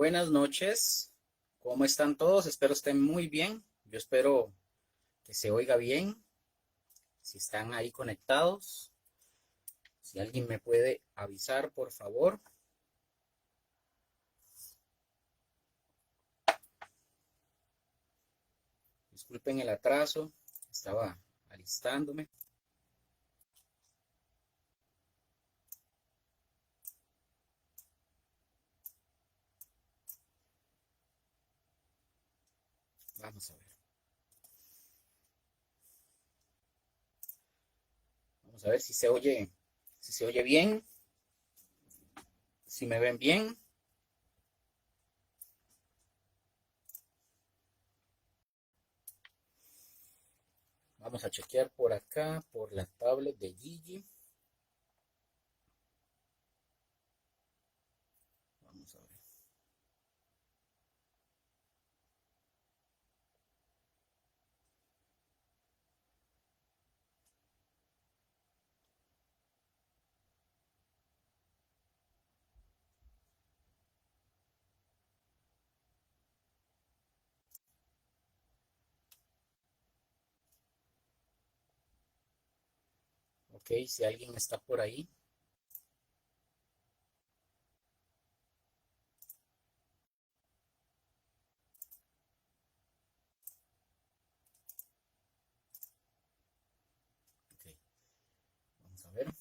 Buenas noches, ¿cómo están todos? Espero estén muy bien. Yo espero que se oiga bien, si están ahí conectados. Si alguien me puede avisar, por favor. Disculpen el atraso, estaba alistándome. Vamos a ver. Vamos a ver si se oye bien, si me ven bien. Vamos a chequear por acá, por la tablet de Gigi. Vamos a ver. Ok, si alguien está por ahí. Ok, vamos a ver.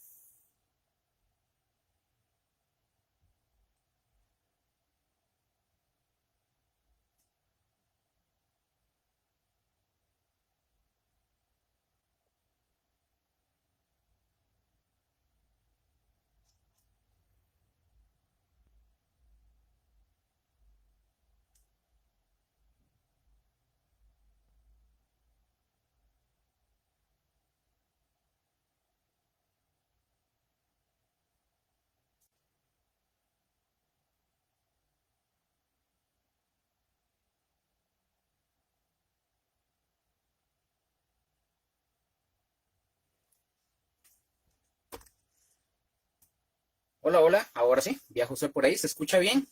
Hola, hola, ahora sí, ya José por ahí, ¿se escucha bien?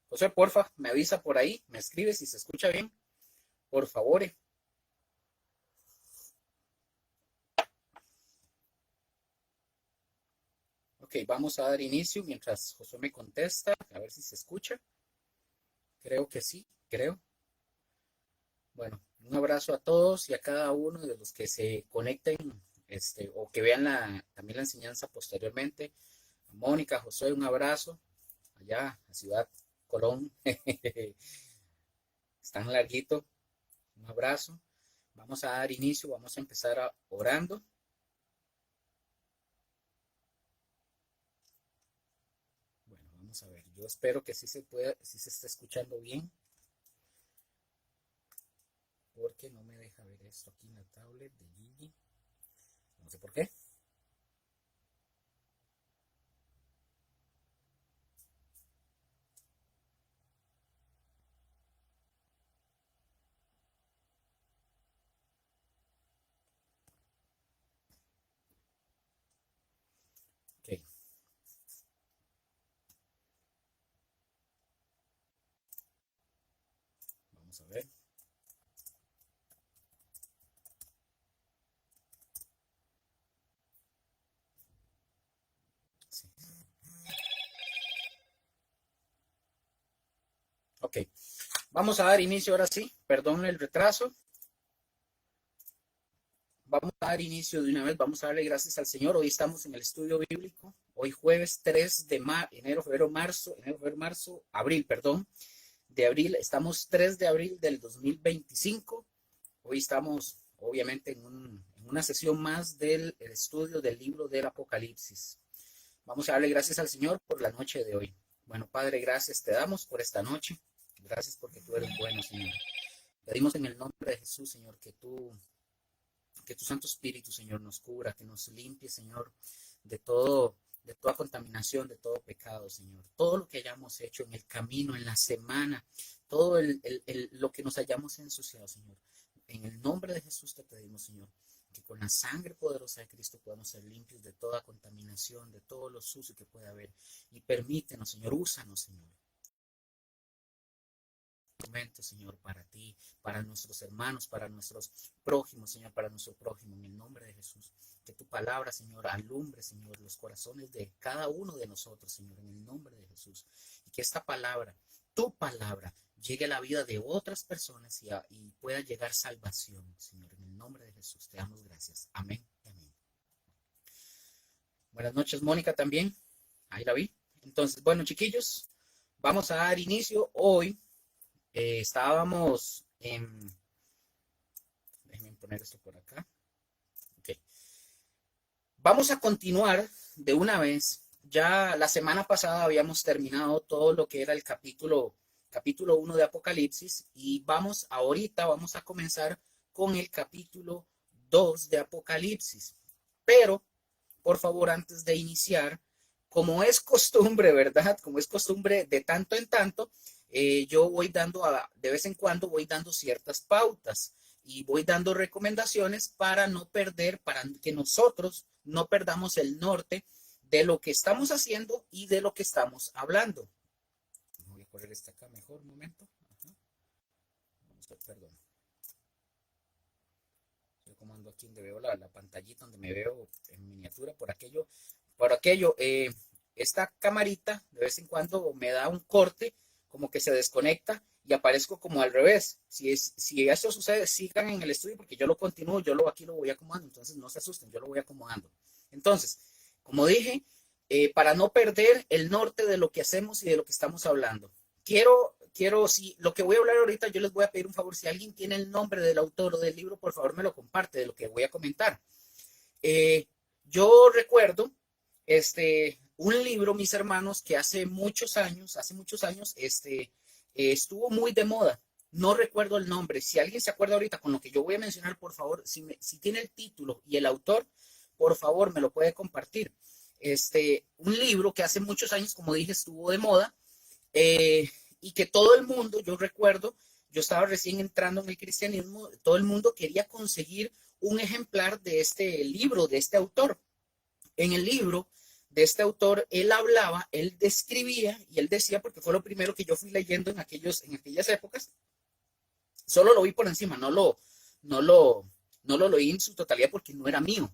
José, porfa, me avisa por ahí, me escribe si se escucha bien, por favor. Ok, vamos a dar inicio mientras José me contesta, a ver si se escucha. Creo que sí, creo. Bueno, un abrazo a todos y a cada uno de los que se conecten, o que vean también la enseñanza posteriormente. A Mónica, José, un abrazo allá a Ciudad Colón. Están larguito, un abrazo. Vamos a dar inicio, vamos a empezar orando. Bueno, vamos a ver. Yo espero que sí se pueda, sí se está escuchando bien, porque no me deja ver esto aquí en la tablet de Gigi. No sé por qué. Ok, vamos a ver. Sí. Ok, vamos a dar inicio ahora sí. Perdón el retraso. Vamos a dar inicio de una vez. Vamos a darle gracias al Señor. Hoy estamos en el estudio bíblico. Hoy jueves 3 de enero, febrero, marzo, abril, perdón, de abril. Estamos 3 de abril del 2025. Hoy estamos, obviamente, en una sesión más del estudio del libro del Apocalipsis. Vamos a darle gracias al Señor por la noche de hoy. Bueno, Padre, gracias te damos por esta noche. Gracias porque tú eres bueno, Señor. Pedimos en el nombre de Jesús, Señor, que tu Santo Espíritu, Señor, nos cubra, que nos limpie, Señor, de todo, de toda contaminación, de todo pecado, Señor. Todo lo que hayamos hecho en el camino, en la semana, todo lo que nos hayamos ensuciado, Señor. En el nombre de Jesús te pedimos, Señor, que con la sangre poderosa de Cristo podamos ser limpios de toda contaminación, de todo lo sucio que pueda haber. Y permítenos, Señor, úsanos, Señor. instrumento, Señor, para ti, para nuestros hermanos, para nuestros prójimos, Señor, para nuestro prójimo, en el nombre de Jesús. Que tu palabra, Señor, alumbre, Señor, los corazones de cada uno de nosotros, Señor, en el nombre de Jesús. Y que esta palabra, tu palabra, llegue a la vida de otras personas y pueda llegar salvación, Señor, en el nombre de Jesús. Te damos gracias. Amén. Amén. Buenas noches, Mónica, también. Ahí la vi. Entonces, bueno, chiquillos, vamos a dar inicio. Hoy estábamos en... Déjenme poner esto por acá. Ok. Vamos a continuar de una vez. Ya la semana pasada habíamos terminado todo lo que era el capítulo 1 de Apocalipsis y ahorita vamos a comenzar con el capítulo 2 de Apocalipsis. Pero, por favor, antes de iniciar, como es costumbre, ¿verdad? Como es costumbre de tanto en tanto, yo voy dando, de vez en cuando voy dando ciertas pautas y voy dando recomendaciones para no perder, para que nosotros no perdamos el norte de lo que estamos haciendo y de lo que estamos hablando. Voy a correr esta acá mejor, un momento. Ajá. Perdón. Estoy comando aquí donde veo la pantallita, donde me veo en miniatura, por aquello, esta camarita de vez en cuando me da un corte, como que se desconecta y aparezco como al revés. Si eso sucede, sigan en el estudio porque yo lo continúo, aquí lo voy acomodando, entonces no se asusten, yo lo voy acomodando. Entonces, como dije, para no perder el norte de lo que hacemos y de lo que estamos hablando. Si lo que voy a hablar ahorita, yo les voy a pedir un favor, si alguien tiene el nombre del autor o del libro, por favor me lo comparte de lo que voy a comentar. Yo recuerdo un libro, mis hermanos, que hace muchos años, estuvo muy de moda. No recuerdo el nombre. Si alguien se acuerda ahorita con lo que yo voy a mencionar, por favor, si tiene el título y el autor, por favor, me lo puede compartir. Un libro que hace muchos años, como dije, estuvo de moda y que todo el mundo, yo recuerdo, yo estaba recién entrando en el cristianismo, todo el mundo quería conseguir un ejemplar de este libro, de este autor. En el libro de este autor, él describía y él decía, porque fue lo primero que yo fui leyendo en aquellas épocas, solo lo vi por encima, no lo leí en su totalidad porque no era mío.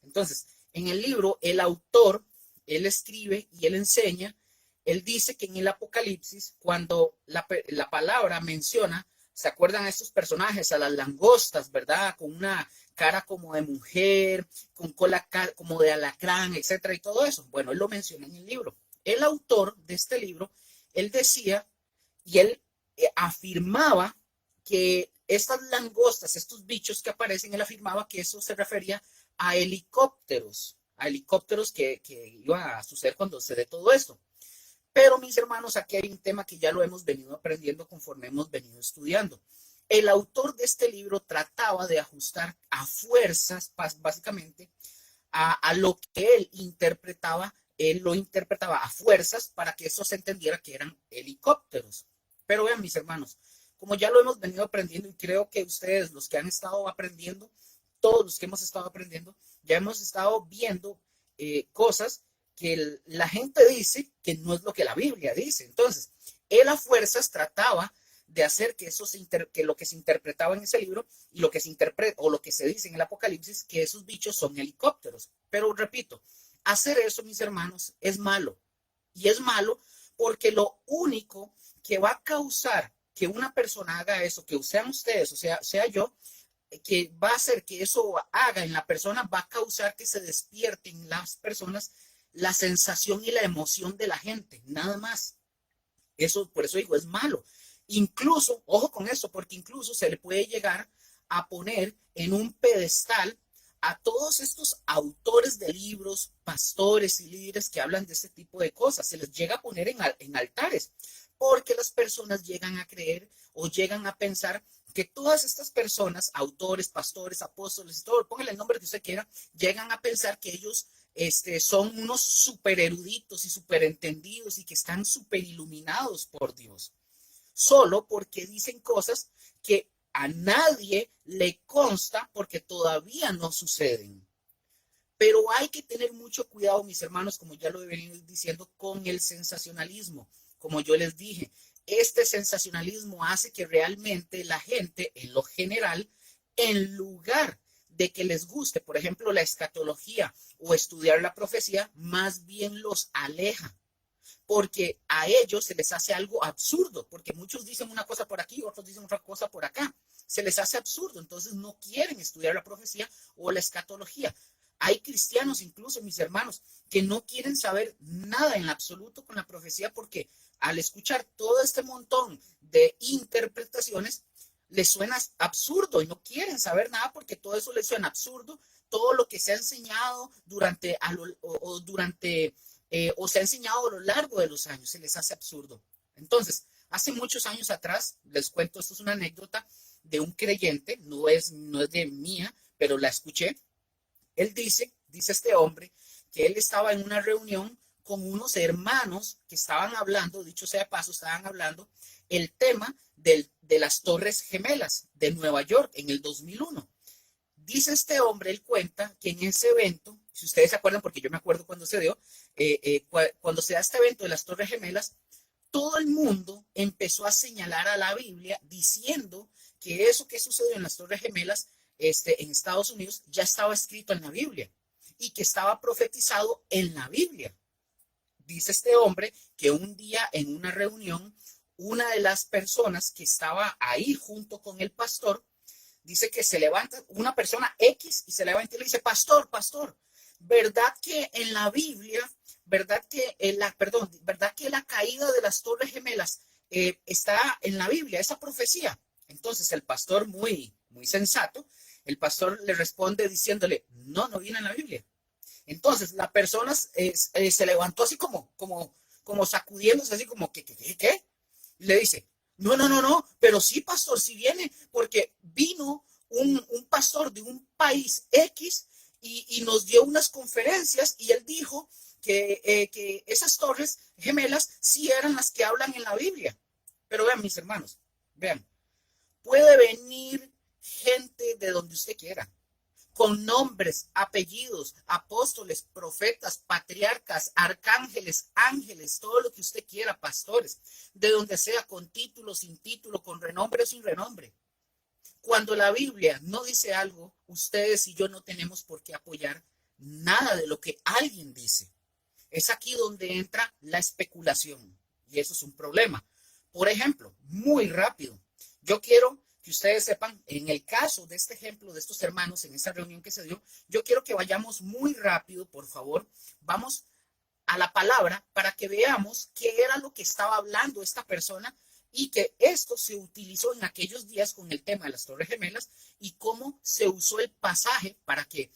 Entonces, en el libro, el autor, él escribe y él enseña, él dice que en el Apocalipsis, cuando la palabra menciona, ¿se acuerdan a estos personajes, a las langostas, verdad? Con una cara como de mujer, con cola como de alacrán, etcétera, y todo eso. Bueno, él lo menciona en el libro. El autor de este libro, él decía y él afirmaba que estas langostas, estos bichos que aparecen, él afirmaba que eso se refería a helicópteros que iba a suceder cuando se dé todo esto. Pero, mis hermanos, aquí hay un tema que ya lo hemos venido aprendiendo conforme hemos venido estudiando. El autor de este libro trataba de ajustar a fuerzas, básicamente, a lo que él lo interpretaba a fuerzas para que eso se entendiera que eran helicópteros. Pero vean, mis hermanos, como ya lo hemos venido aprendiendo y creo que ustedes, los que han estado aprendiendo, todos los que hemos estado aprendiendo, ya hemos estado viendo cosas que la gente dice que no es lo que la Biblia dice. Entonces, él a fuerzas trataba de hacer que lo que se interpretaba en ese libro y lo que se interpreta o lo que se dice en el Apocalipsis, que esos bichos son helicópteros. Pero repito, hacer eso, mis hermanos, es malo. Y es malo porque lo único que va a causar que una persona haga eso, que sean ustedes, o sea yo, que va a hacer que eso haga en la persona, va a causar que se despierten las personas la sensación y la emoción de la gente, nada más. Eso, por eso digo, es malo. Incluso, ojo con eso, porque incluso se le puede llegar a poner en un pedestal a todos estos autores de libros, pastores y líderes que hablan de ese tipo de cosas. Se les llega a poner en altares, porque las personas llegan a creer o llegan a pensar que todas estas personas, autores, pastores, apóstoles y todo, póngale el nombre que usted quiera, llegan a pensar que ellos son unos súper eruditos y súper entendidos y que están súper iluminados por Dios. Solo porque dicen cosas que a nadie le consta porque todavía no suceden. Pero hay que tener mucho cuidado, mis hermanos, como ya lo he venido diciendo, con el sensacionalismo. Como yo les dije, Este sensacionalismo hace que realmente la gente, en lo general, en lugar de que les guste, por ejemplo, la escatología o estudiar la profecía, más bien los aleja, porque a ellos se les hace algo absurdo, porque muchos dicen una cosa por aquí, otros dicen otra cosa por acá. Se les hace absurdo, entonces no quieren estudiar la profecía o la escatología. Hay cristianos, incluso mis hermanos, que no quieren saber nada en absoluto con la profecía porque al escuchar todo este montón de interpretaciones, les suena absurdo y no quieren saber nada porque todo eso les suena absurdo. Todo lo que se ha enseñado o se ha enseñado a lo largo de los años se les hace absurdo. Entonces, hace muchos años atrás, les cuento, esto es una anécdota de un creyente, no es de mía, pero la escuché. Él dice este hombre, que él estaba en una reunión con unos hermanos que estaban hablando, dicho sea de paso, estaban hablando el tema de las Torres Gemelas de Nueva York en el 2001. Dice este hombre, él cuenta que en ese evento, si ustedes se acuerdan, porque yo me acuerdo cuando se dio, cuando se da este evento de las Torres Gemelas, todo el mundo empezó a señalar a la Biblia diciendo que eso que sucedió en las Torres Gemelas en Estados Unidos ya estaba escrito en la Biblia y que estaba profetizado en la Biblia. Dice este hombre que un día en una reunión, una de las personas que estaba ahí junto con el pastor, dice que se levanta una persona X y se levanta y le dice, pastor, ¿verdad que en la Biblia, verdad que la caída de las Torres Gemelas está en la Biblia, esa profecía? Entonces el pastor, muy sensato, el pastor le responde diciéndole, no viene en la Biblia. Entonces la persona se levantó así como sacudiéndose, así como, ¿qué? Y le dice, no, pero sí, pastor, sí viene, porque vino un pastor de un país X y nos dio unas conferencias y él dijo que esas torres gemelas sí eran las que hablan en la Biblia. Pero vean, mis hermanos, vean, puede venir gente de donde usted quiera, con nombres, apellidos, apóstoles, profetas, patriarcas, arcángeles, ángeles, todo lo que usted quiera, pastores, de donde sea, con título, sin título, con renombre o sin renombre. Cuando la Biblia no dice algo, ustedes y yo no tenemos por qué apoyar nada de lo que alguien dice. Es aquí donde entra la especulación y eso es un problema. Por ejemplo, muy rápido, yo quiero que ustedes sepan, en el caso de este ejemplo de estos hermanos en esta reunión que se dio, yo quiero que vayamos muy rápido, por favor. Vamos a la palabra para que veamos qué era lo que estaba hablando esta persona y que esto se utilizó en aquellos días con el tema de las Torres Gemelas y cómo se usó el pasaje para que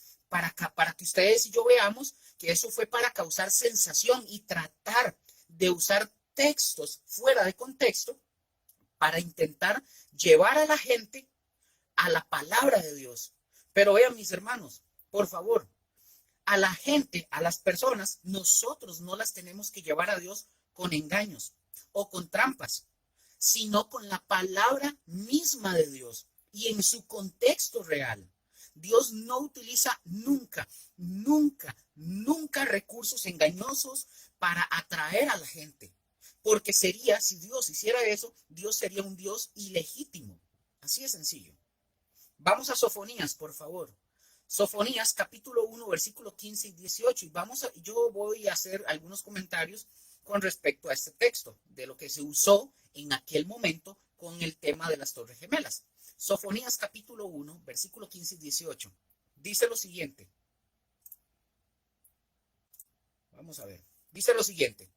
ustedes y yo veamos que eso fue para causar sensación y tratar de usar textos fuera de contexto para intentar llevar a la gente a la palabra de Dios. Pero vean, mis hermanos, por favor, a la gente, a las personas, nosotros no las tenemos que llevar a Dios con engaños o con trampas, sino con la palabra misma de Dios y en su contexto real. Dios no utiliza nunca recursos engañosos para atraer a la gente. Porque si Dios hiciera eso, Dios sería un Dios ilegítimo. Así de sencillo. Vamos a Sofonías, por favor. Sofonías, capítulo 1, versículo 15 y 18. Y yo voy a hacer algunos comentarios con respecto a este texto, de lo que se usó en aquel momento con el tema de las Torres Gemelas. Sofonías, capítulo 1, versículo 15 y 18. Dice lo siguiente. Vamos a ver. Dice lo siguiente.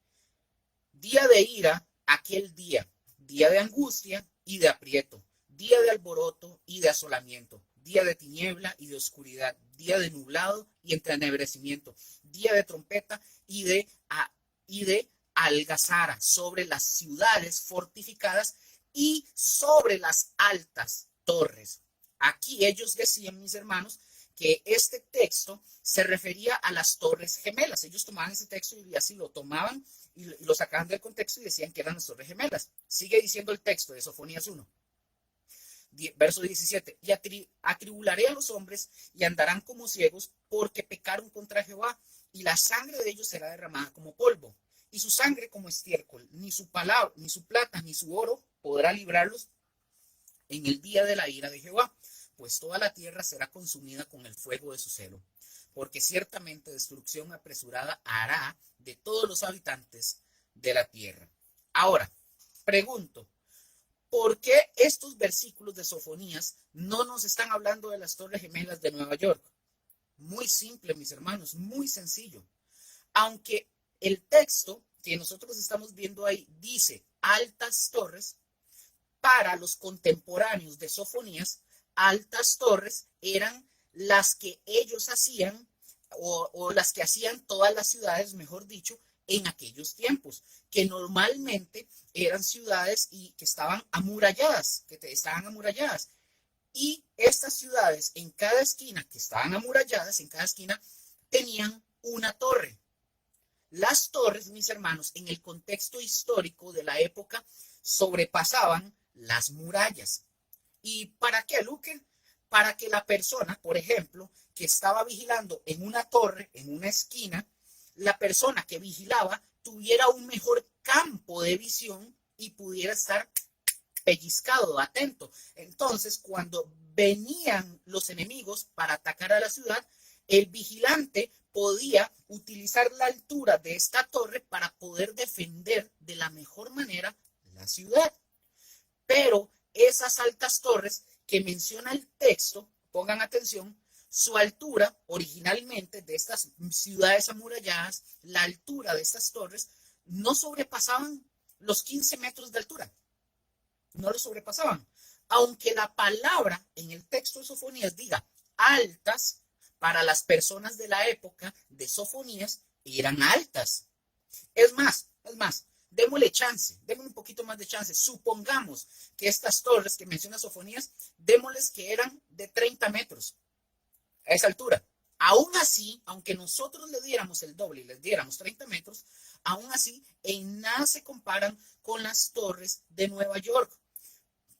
Día de ira, aquel día de angustia y de aprieto, día de alboroto y de asolamiento, día de tiniebla y de oscuridad, día de nublado y entenebrecimiento, día de trompeta y de algazara sobre las ciudades fortificadas y sobre las altas torres. Aquí ellos decían, mis hermanos, que este texto se refería a las Torres Gemelas. Ellos tomaban ese texto y así lo tomaban y lo sacaban del contexto y decían que eran las Torres Gemelas. Sigue diciendo el texto de Sofonías 1, verso 17. Y atribularé a los hombres y andarán como ciegos porque pecaron contra Jehová y la sangre de ellos será derramada como polvo y su sangre como estiércol, ni su palabra, ni su plata, ni su oro podrá librarlos en el día de la ira de Jehová, pues toda la tierra será consumida con el fuego de su celo, porque ciertamente destrucción apresurada hará de todos los habitantes de la tierra. Ahora, pregunto, ¿por qué estos versículos de Sofonías no nos están hablando de las Torres Gemelas de Nueva York? Muy simple, mis hermanos, muy sencillo. Aunque el texto que nosotros estamos viendo ahí dice altas torres, para los contemporáneos de Sofonías, altas torres eran las que ellos hacían o las que hacían todas las ciudades, mejor dicho, en aquellos tiempos, que normalmente eran ciudades y que estaban amuralladas, Y estas ciudades, en cada esquina, que estaban amuralladas, en cada esquina, tenían una torre. Las torres, mis hermanos, en el contexto histórico de la época, sobrepasaban las murallas. ¿Y para qué, Luque? Para que la persona, por ejemplo, que estaba vigilando en una torre, en una esquina, la persona que vigilaba tuviera un mejor campo de visión y pudiera estar pellizcado, atento. Entonces, cuando venían los enemigos para atacar a la ciudad, el vigilante podía utilizar la altura de esta torre para poder defender de la mejor manera la ciudad. Pero esas altas torres que menciona el texto, pongan atención, su altura originalmente de estas ciudades amuralladas, la altura de estas torres no sobrepasaban los 15 metros de altura. No lo sobrepasaban. Aunque la palabra en el texto de Sofonías diga altas, para las personas de la época de Sofonías eran altas. Es más, démosle un poquito más de chance. Supongamos que estas torres que menciona Sofonías, démosles que eran de 30 metros a esa altura. Aún así, aunque nosotros le diéramos el doble y les diéramos 30 metros, aún así en nada se comparan con las torres de Nueva York.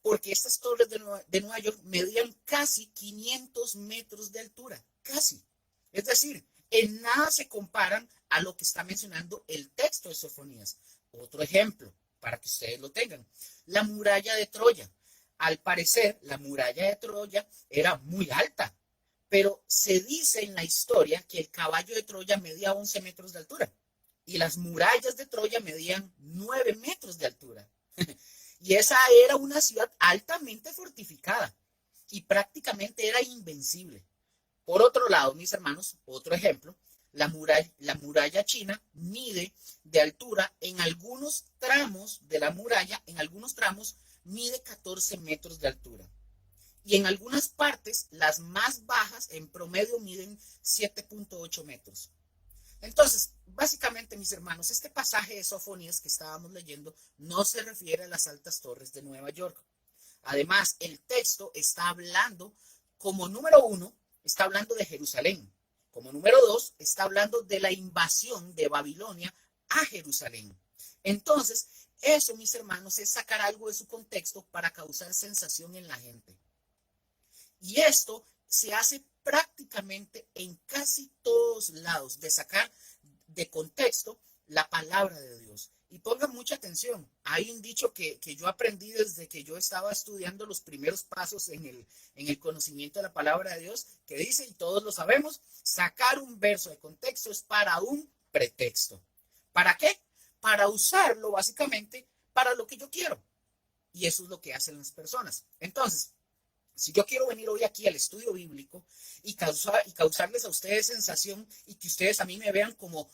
Porque estas torres de Nueva York medían casi 500 metros de altura, casi. Es decir, en nada se comparan a lo que está mencionando el texto de Sofonías. Otro ejemplo, para que ustedes lo tengan. La muralla de Troya. Al parecer, la muralla de Troya era muy alta, pero se dice en la historia que el caballo de Troya medía 11 metros de altura y las murallas de Troya medían 9 metros de altura. Y esa era una ciudad altamente fortificada y prácticamente era invencible. Por otro lado, mis hermanos, otro ejemplo, la muralla china mide de altura en algunos tramos de la muralla, en algunos tramos mide 14 metros de altura. Y en algunas partes, las más bajas en promedio miden 7.8 metros. Entonces, básicamente, mis hermanos, este pasaje de Sofonías que estábamos leyendo no se refiere a las altas torres de Nueva York. Además, el texto está hablando, como número 1, está hablando de Jerusalén. Como número 2, está hablando de la invasión de Babilonia a Jerusalén. Entonces, eso, mis hermanos, es sacar algo de su contexto para causar sensación en la gente. Y esto se hace prácticamente en casi todos lados, de sacar de contexto la palabra de Dios. Y pongan mucha atención, hay un dicho que yo aprendí desde que yo estaba estudiando los primeros pasos en el conocimiento de la palabra de Dios, que dice, y todos lo sabemos, sacar un verso de contexto es para un pretexto. ¿Para qué? Para usarlo básicamente para lo que yo quiero. Y eso es lo que hacen las personas. Entonces, si yo quiero venir hoy aquí al estudio bíblico y causarles a ustedes sensación y que ustedes a mí me vean como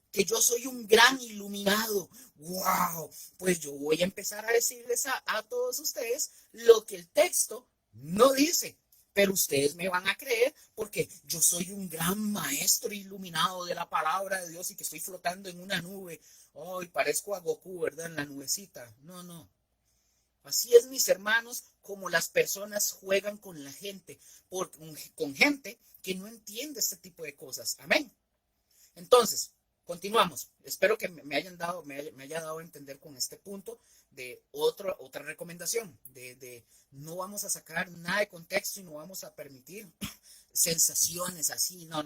que yo soy un gran iluminado, wow, pues yo voy a empezar a decirles a todos ustedes lo que el texto no dice. Pero ustedes me van a creer porque yo soy un gran maestro iluminado de la palabra de Dios y que estoy flotando en una nube. Ay, parezco a Goku, ¿verdad? En la nubecita. No. Así es, mis hermanos, como las personas juegan con la gente, con gente que no entiende este tipo de cosas. Amén. Entonces, continuamos. Espero que me haya dado a entender con este punto de otra recomendación, de no vamos a sacar nada de contexto y no vamos a permitir sensaciones así. No.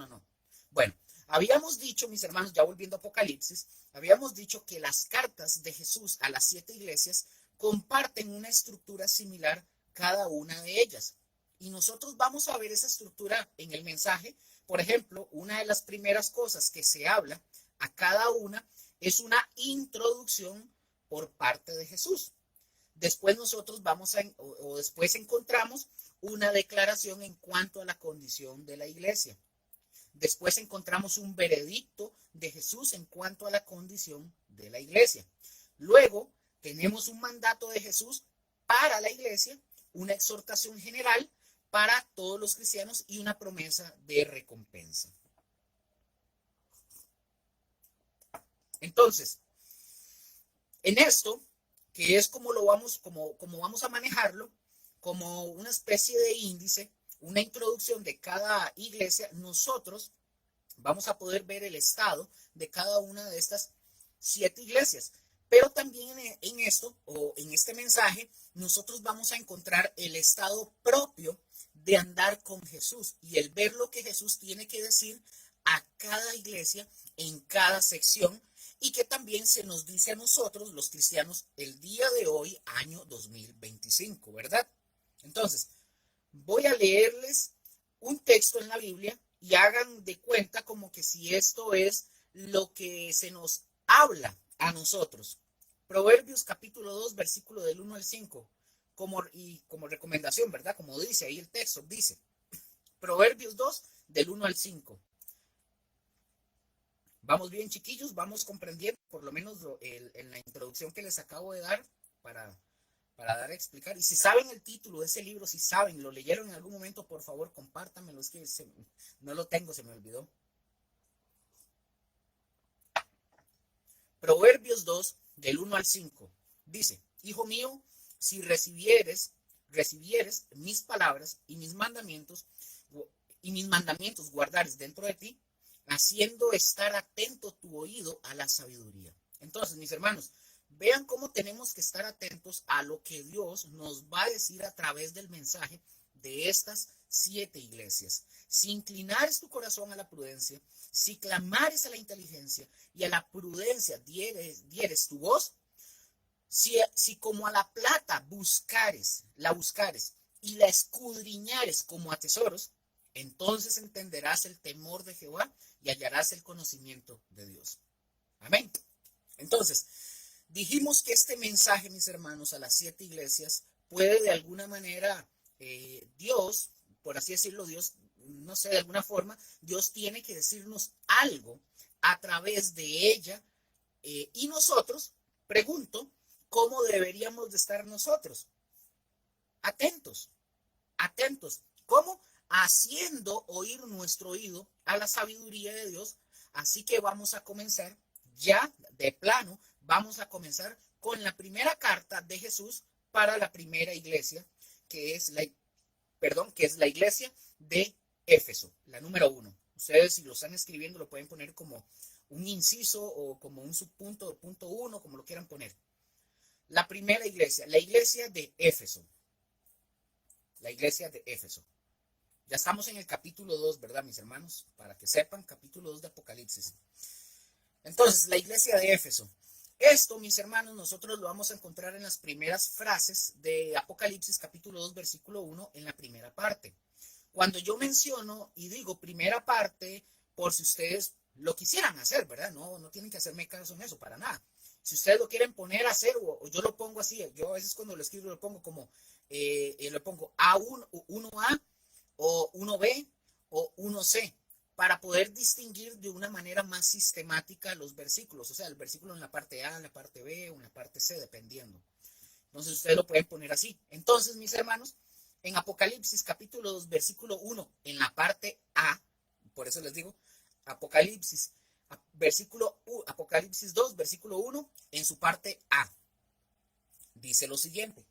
Bueno, Habíamos dicho, mis hermanos, ya volviendo a Apocalipsis, habíamos dicho que las cartas de Jesús a las 7 iglesias comparten una estructura similar cada una de ellas. Y nosotros vamos a ver esa estructura en el mensaje. Por ejemplo, una de las primeras cosas que se habla a cada una es una introducción por parte de Jesús. Después nosotros después encontramos una declaración en cuanto a la condición de la iglesia. Después encontramos un veredicto de Jesús en cuanto a la condición de la iglesia. Luego tenemos un mandato de Jesús para la iglesia, una exhortación general para todos los cristianos y una promesa de recompensa. Entonces, en esto, que es como vamos a manejarlo, como una especie de índice, una introducción de cada iglesia, nosotros vamos a poder ver el estado de cada una de estas 7 iglesias. Pero también en esto, o en este mensaje, nosotros vamos a encontrar el estado propio de andar con Jesús y el ver lo que Jesús tiene que decir a cada iglesia en cada sección, y que también se nos dice a nosotros, los cristianos, el día de hoy, año 2025, ¿verdad? Entonces, voy a leerles un texto en la Biblia y hagan de cuenta como que si esto es lo que se nos habla a nosotros. Proverbios capítulo 2, versículo del 1 al 5, como recomendación, ¿verdad? Como dice ahí el texto, dice, Proverbios 2, del 1 al 5. Vamos bien, chiquillos, vamos comprendiendo por lo menos en la introducción que les acabo de dar para dar a explicar. Y si saben el título de ese libro, si saben, lo leyeron en algún momento, por favor, compártanmelo. Es que no lo tengo, se me olvidó. Proverbios 2, del 1 al 5, dice, hijo mío, si recibieres mis palabras y mis mandamientos guardares dentro de ti, haciendo estar atento tu oído a la sabiduría. Entonces, mis hermanos, vean cómo tenemos que estar atentos a lo que Dios nos va a decir a través del mensaje de estas 7 iglesias. Si inclinares tu corazón a la prudencia, si clamares a la inteligencia y a la prudencia dieres tu voz, si como a la plata la buscares y la escudriñares como a tesoros, entonces entenderás el temor de Jehová y hallarás el conocimiento de Dios. Amén. Entonces, dijimos que este mensaje, mis hermanos, a las 7 iglesias, puede de alguna manera, Dios, por así decirlo, Dios, no sé, de alguna forma, Dios tiene que decirnos algo a través de ella, y nosotros, pregunto, ¿cómo deberíamos de estar nosotros? Atentos. ¿Cómo? Haciendo oír nuestro oído a la sabiduría de Dios. Así que vamos a comenzar ya de plano, vamos a comenzar con la primera carta de Jesús para la primera iglesia, que es la iglesia de Éfeso, la número 1. Ustedes, si lo están escribiendo, lo pueden poner como un inciso o como un subpunto, punto 1, como lo quieran poner. La primera iglesia, la iglesia de Éfeso. La iglesia de Éfeso. Ya estamos en el capítulo 2, ¿verdad, mis hermanos? Para que sepan, capítulo 2 de Apocalipsis. Entonces, la iglesia de Éfeso. Esto, mis hermanos, nosotros lo vamos a encontrar en las primeras frases de Apocalipsis, capítulo 2, versículo 1, en la primera parte. Cuando yo menciono y digo primera parte, por si ustedes lo quisieran hacer, ¿verdad? No tienen que hacerme caso en eso, para nada. Si ustedes lo quieren poner a hacer, o yo lo pongo así, yo a veces cuando lo escribo lo pongo como, lo pongo A1, 1A, o 1B, o 1C, para poder distinguir de una manera más sistemática los versículos, o sea, el versículo en la parte A, en la parte B o en la parte C, dependiendo. Entonces ustedes lo pueden poner así. Entonces, mis hermanos, en Apocalipsis capítulo 2, versículo 1, en la parte A, por eso les digo, Apocalipsis 2, versículo 1, en su parte A, dice lo siguiente.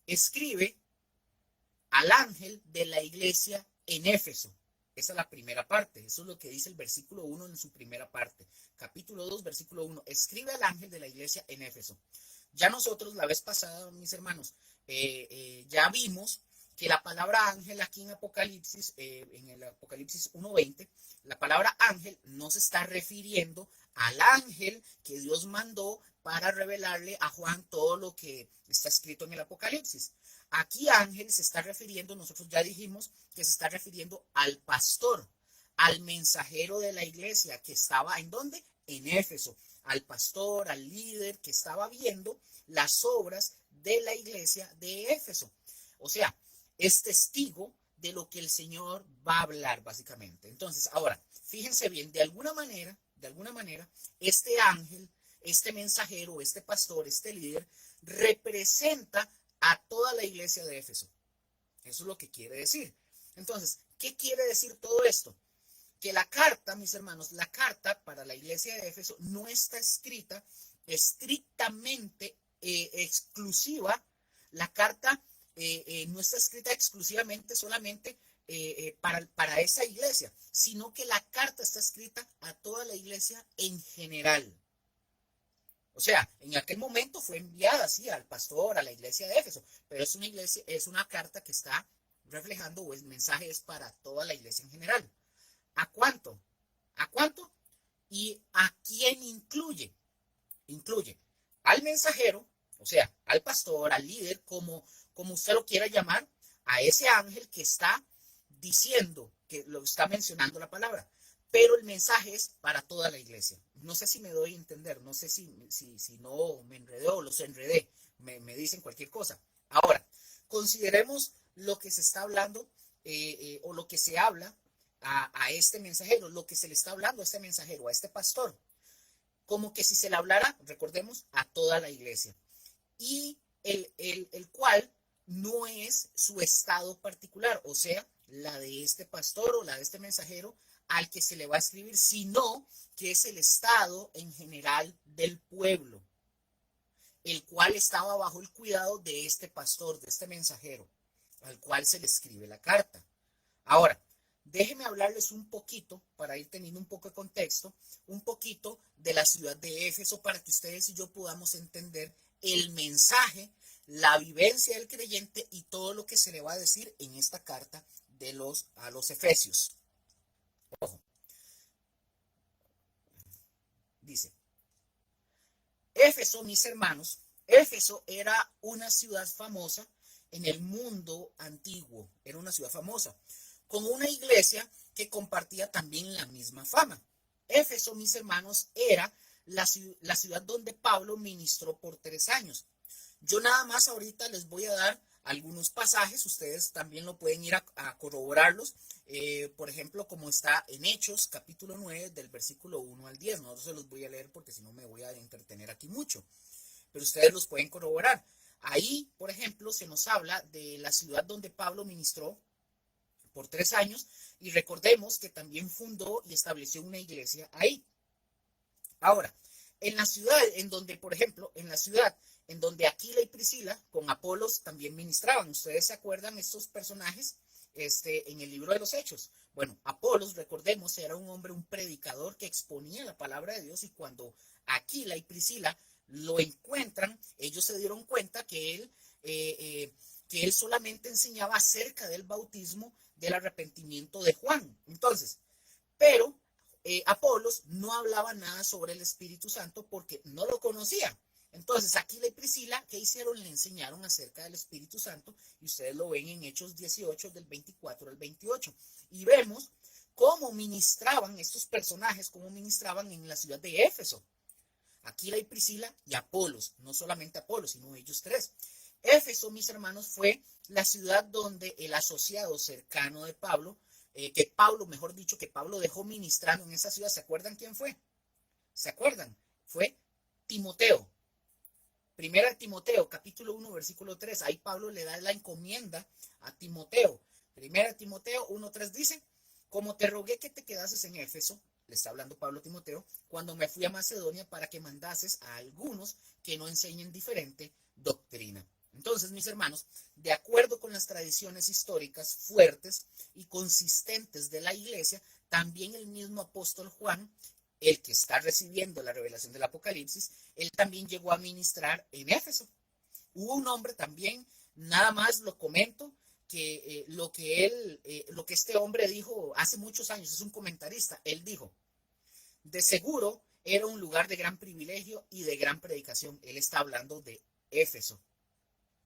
Escribe al ángel de la iglesia en Éfeso. Esa es la primera parte. Eso es lo que dice el versículo 1 en su primera parte. Capítulo 2, versículo 1. Escribe al ángel de la iglesia en Éfeso. Ya nosotros la vez pasada, mis hermanos, ya vimos que la palabra ángel aquí en Apocalipsis, en el Apocalipsis 1:20, la palabra ángel no se está refiriendo al ángel que Dios mandó para revelarle a Juan todo lo que está escrito en el Apocalipsis. Aquí ángel se está refiriendo, nosotros ya dijimos que se está refiriendo al pastor, al mensajero de la iglesia que estaba ¿en dónde? En Éfeso, al pastor, al líder que estaba viendo las obras de la iglesia de Éfeso. O sea, es testigo de lo que el Señor va a hablar básicamente. Entonces, ahora, fíjense bien, de alguna manera, este ángel, este mensajero, este pastor, este líder, representa a toda la iglesia de Éfeso. Eso es lo que quiere decir. Entonces, ¿qué quiere decir todo esto? Que la carta, mis hermanos, la carta para la iglesia de Éfeso no está escrita estrictamente exclusiva. La carta no está escrita exclusivamente solamente para esa iglesia, sino que la carta está escrita a toda la iglesia en general. O sea, en aquel momento fue enviada, sí, al pastor, a la iglesia de Éfeso, pero es una iglesia, es una carta que está reflejando, o el mensaje es para toda la iglesia en general. ¿A cuánto? ¿A cuánto? ¿Y a quién incluye? Incluye al mensajero, o sea, al pastor, al líder, como usted lo quiera llamar, a ese ángel que está diciendo, que lo está mencionando la palabra. Pero el mensaje es para toda la iglesia. No sé si me doy a entender, no sé si no me enredé o los enredé, me dicen cualquier cosa. Ahora, consideremos lo que se está hablando o lo que se habla a este mensajero, lo que se le está hablando a este mensajero, a este pastor, como que si se le hablara, recordemos, a toda la iglesia. Y el cual no es su estado particular, o sea, la de este pastor o la de este mensajero al que se le va a escribir, sino que es el estado en general del pueblo, el cual estaba bajo el cuidado de este pastor, de este mensajero, al cual se le escribe la carta. Ahora, déjenme hablarles un poquito, para ir teniendo un poco de contexto, un poquito de la ciudad de Éfeso, para que ustedes y yo podamos entender el mensaje, la vivencia del creyente y todo lo que se le va a decir en esta carta a los Efesios. Ojo. Dice, Éfeso, mis hermanos, Éfeso era una ciudad famosa en el mundo antiguo, era una ciudad famosa, con una iglesia que compartía también la misma fama. Éfeso, mis hermanos, era la ciudad donde Pablo ministró por 3 años. Yo nada más ahorita les voy a dar algunos pasajes, ustedes también lo pueden ir a corroborarlos, por ejemplo, como está en Hechos, capítulo 9, del versículo 1 al 10. No se los voy a leer porque si no me voy a entretener aquí mucho, pero ustedes los pueden corroborar. Ahí, por ejemplo, se nos habla de la ciudad donde Pablo ministró por 3 años y recordemos que también fundó y estableció una iglesia ahí. Ahora, en la ciudad en donde, por ejemplo, en la ciudad en donde Aquila y Priscila con Apolos también ministraban. ¿Ustedes se acuerdan estos personajes en el libro de los Hechos? Bueno, Apolos, recordemos, era un hombre, un predicador que exponía la palabra de Dios, y cuando Aquila y Priscila lo encuentran, ellos se dieron cuenta que él solamente enseñaba acerca del bautismo, del arrepentimiento de Juan. Entonces, pero Apolos no hablaba nada sobre el Espíritu Santo porque no lo conocía. Entonces, Aquila y Priscila, ¿qué hicieron? Le enseñaron acerca del Espíritu Santo, y ustedes lo ven en Hechos 18, del 24 al 28. Y vemos cómo ministraban estos personajes, cómo ministraban en la ciudad de Éfeso. Aquila y Priscila y Apolos, no solamente Apolos, sino ellos 3. Éfeso, mis hermanos, fue la ciudad donde el asociado cercano de Pablo, que Pablo dejó ministrando en esa ciudad. ¿Se acuerdan quién fue? ¿Se acuerdan? Fue Timoteo. Primera de Timoteo, capítulo 1, versículo 3. Ahí Pablo le da la encomienda a Timoteo. Primera de Timoteo 1:3 dice, como te rogué que te quedases en Éfeso, le está hablando Pablo a Timoteo, cuando me fui a Macedonia, para que mandases a algunos que no enseñen diferente doctrina. Entonces, mis hermanos, de acuerdo con las tradiciones históricas fuertes y consistentes de la iglesia, también el mismo apóstol Juan, el que está recibiendo la revelación del Apocalipsis, él también llegó a ministrar en Éfeso. Hubo un hombre también, nada más lo comento, lo que este hombre dijo hace muchos años, es un comentarista, él dijo, de seguro era un lugar de gran privilegio y de gran predicación. Él está hablando de Éfeso.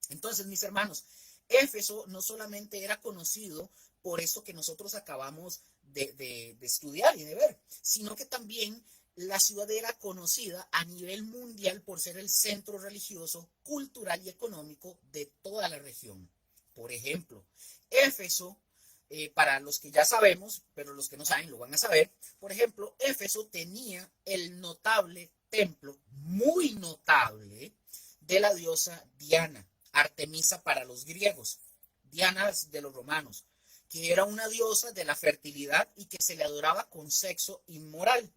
Entonces, mis hermanos, Éfeso no solamente era conocido por eso que nosotros acabamos de estudiar y de ver, sino que también la ciudad era conocida a nivel mundial por ser el centro religioso, cultural y económico de toda la región. Por ejemplo, Éfeso, para los que ya sabemos, pero los que no saben lo van a saber, por ejemplo, Éfeso tenía el notable templo, muy notable, de la diosa Diana, Artemisa para los griegos, Diana de los romanos, que era una diosa de la fertilidad y que se le adoraba con sexo inmoral.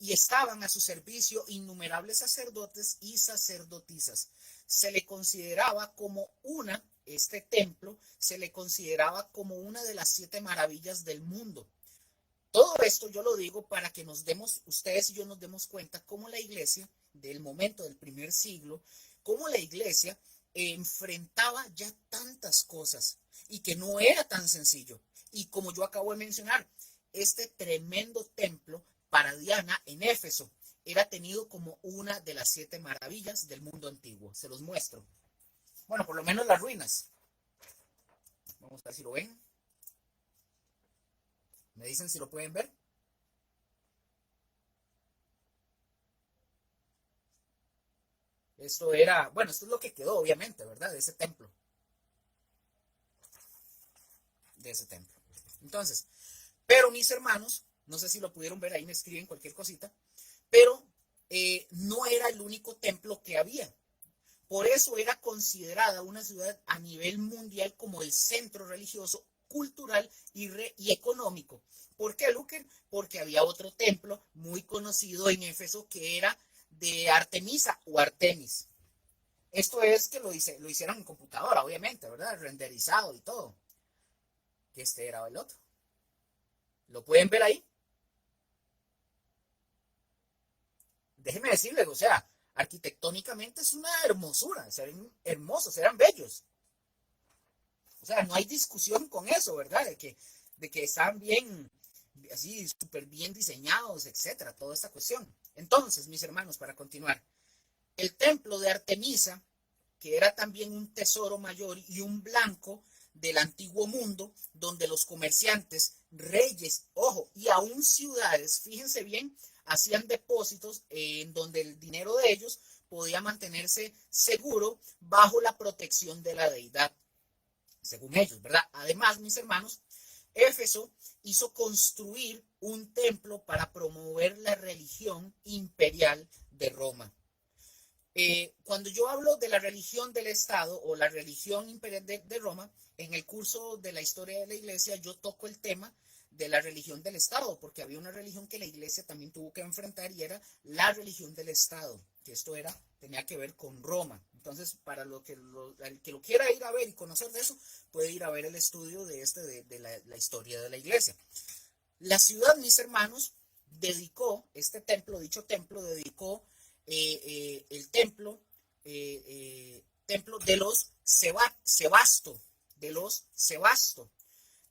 Y estaban a su servicio innumerables sacerdotes y sacerdotisas. Se le consideraba como este templo se le consideraba como una de las 7 maravillas del mundo. Todo esto yo lo digo para que ustedes y yo nos demos cuenta cómo la iglesia del momento del primer siglo, cómo la iglesia enfrentaba ya tantas cosas y que no era tan sencillo. Y como yo acabo de mencionar, este tremendo templo para Diana en Éfeso era tenido como una de las 7 maravillas del mundo antiguo. Se los muestro. Bueno, por lo menos las ruinas. Vamos a ver si lo ven. ¿Me dicen si lo pueden ver? Esto es lo que quedó, obviamente, ¿verdad? De ese templo. Entonces, pero mis hermanos, no sé si lo pudieron ver, ahí me escriben cualquier cosita, pero no era el único templo que había. Por eso era considerada una ciudad a nivel mundial como el centro religioso, cultural y económico. ¿Por qué, Luque? Porque había otro templo muy conocido en Éfeso que era de Artemisa o Artemis. Esto es que lo hicieron en computadora, obviamente, ¿verdad? Renderizado y todo. Que este era el otro. ¿Lo pueden ver ahí? Déjenme decirles, o sea, arquitectónicamente es una hermosura, eran hermosos, eran bellos. O sea, no hay discusión con eso, ¿verdad? De que están bien, así, súper bien diseñados, etcétera, toda esta cuestión. Entonces, mis hermanos, para continuar, el templo de Artemisa, que era también un tesoro mayor y un blanco del antiguo mundo, donde los comerciantes, reyes, ojo, y aún ciudades, fíjense bien, hacían depósitos en donde el dinero de ellos podía mantenerse seguro bajo la protección de la deidad, según ellos, ¿verdad? Además, mis hermanos, Éfeso hizo construir un templo para promover la religión imperial de Roma. Cuando yo hablo de la religión del Estado o la religión imperial de Roma, en el curso de la historia de la iglesia yo toco el tema de la religión del Estado, porque había una religión que la iglesia también tuvo que enfrentar y era la religión del Estado, que esto tenía que ver con Roma. Entonces, para el que lo quiera ir a ver y conocer de eso, puede ir a ver el estudio de la historia de la iglesia. La ciudad, mis hermanos, dedicó dicho templo, dedicó el templo de los Sebasto,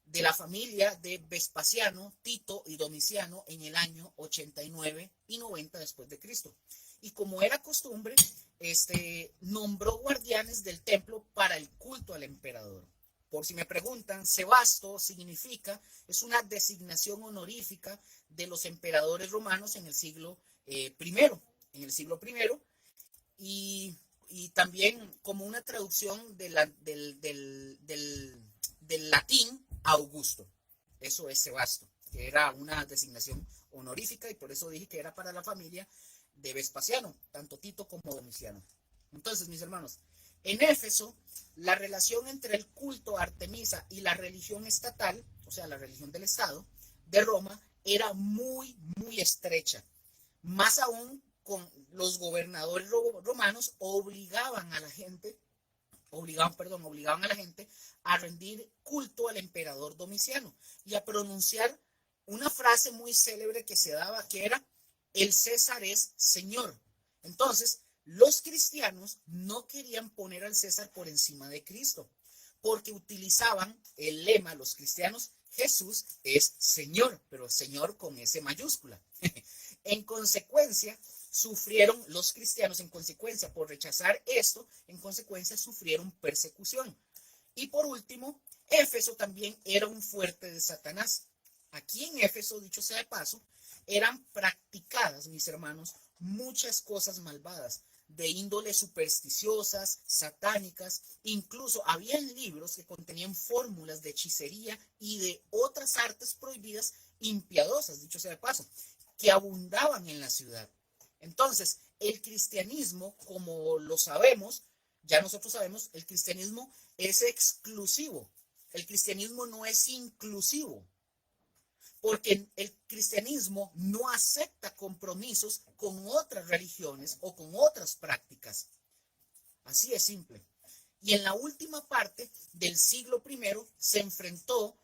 de la familia de Vespasiano, Tito y Domiciano en el año 89 y 90 después de Cristo. Y como era costumbre, nombró guardianes del templo para el culto al emperador. Por si me preguntan, Sebasto es una designación honorífica de los emperadores romanos en el siglo primero. Y también como una traducción del latín Augusto. Eso es Sebasto, que era una designación honorífica y por eso dije que era para la familia de Vespasiano, tanto Tito como Domiciano. Entonces, mis hermanos, en Éfeso, la relación entre el culto a Artemisa y la religión estatal, o sea, la religión del Estado de Roma, era muy, muy estrecha. Más aún, con los gobernadores romanos obligaban a la gente a rendir culto al emperador Domiciano y a pronunciar una frase muy célebre que se daba, que era: el César es Señor. Entonces, los cristianos no querían poner al César por encima de Cristo. porque utilizaban el lema, los cristianos, Jesús es Señor, pero Señor con S mayúscula. En consecuencia, sufrieron los cristianos, en consecuencia, por rechazar esto, en consecuencia, sufrieron persecución. Y por último, Éfeso también era un fuerte de Satanás. Aquí en Éfeso, dicho sea de paso, eran practicadas, mis hermanos, muchas cosas malvadas, de índole supersticiosas, satánicas, incluso habían libros que contenían fórmulas de hechicería y de otras artes prohibidas impiadosas, dicho sea de paso, que abundaban en la ciudad. Entonces, el cristianismo, como lo sabemos, ya nosotros sabemos, el cristianismo es exclusivo. El cristianismo no es inclusivo, porque el cristianismo no acepta compromisos con otras religiones o con otras prácticas. Así es simple. Y en la última parte del siglo I se enfrentó,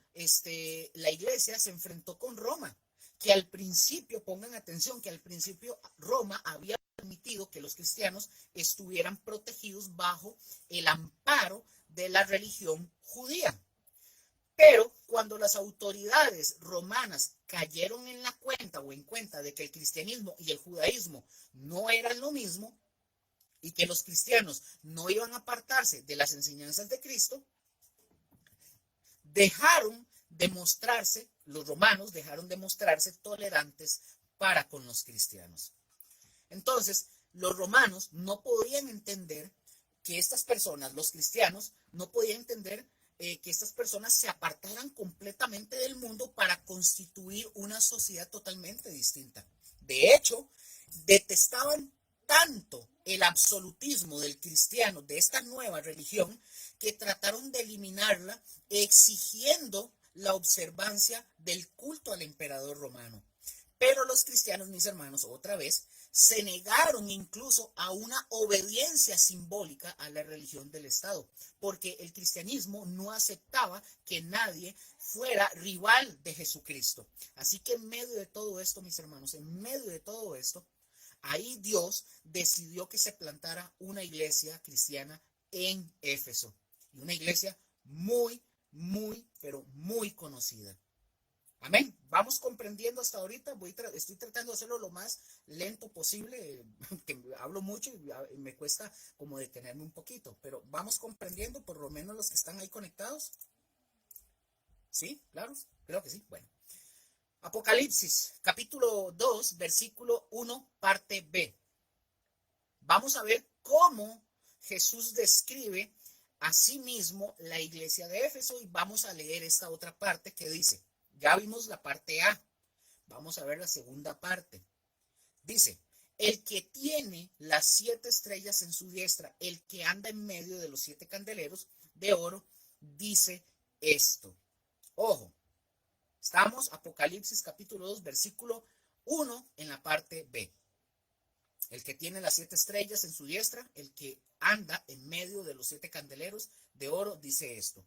la iglesia se enfrentó con Roma, que al principio, pongan atención, que al principio Roma había permitido que los cristianos estuvieran protegidos bajo el amparo de la religión judía. Pero cuando las autoridades romanas cayeron en la cuenta o en cuenta de que el cristianismo y el judaísmo no eran lo mismo y que los cristianos no iban a apartarse de las enseñanzas de Cristo, los romanos dejaron de mostrarse tolerantes para con los cristianos. Entonces, los romanos no podían entender que estas personas, los cristianos, no podían entender que estas personas se apartaran completamente del mundo para constituir una sociedad totalmente distinta. De hecho, detestaban tanto el absolutismo del cristiano, de esta nueva religión, que trataron de eliminarla exigiendo la observancia del culto al emperador romano. Pero los cristianos, mis hermanos, otra vez, se negaron incluso a una obediencia simbólica a la religión del Estado, porque el cristianismo no aceptaba que nadie fuera rival de Jesucristo. Así que en medio de todo esto, mis hermanos, en medio de todo esto, ahí Dios decidió que se plantara una iglesia cristiana en Éfeso. Y una iglesia muy, pero muy conocida. Amén. Vamos comprendiendo hasta ahorita. Estoy tratando de hacerlo lo más lento posible, que hablo mucho y me cuesta como detenerme un poquito, pero vamos comprendiendo, por lo menos los que están ahí conectados. ¿Sí? ¿Claro? Creo que sí. Bueno. Apocalipsis, capítulo 2, versículo 1, parte B. Vamos a ver cómo Jesús describe a sí mismo la iglesia de Éfeso y vamos a leer esta otra parte que dice, ya vimos la parte A, vamos a ver la segunda parte. Dice, el que tiene las 7 estrellas en su diestra, el que anda en medio de los 7 candeleros de oro, dice esto. Ojo, estamos Apocalipsis capítulo 2, versículo 1 en la parte B. El que tiene las 7 estrellas en su diestra, el que anda en medio de los 7 candeleros de oro, dice esto.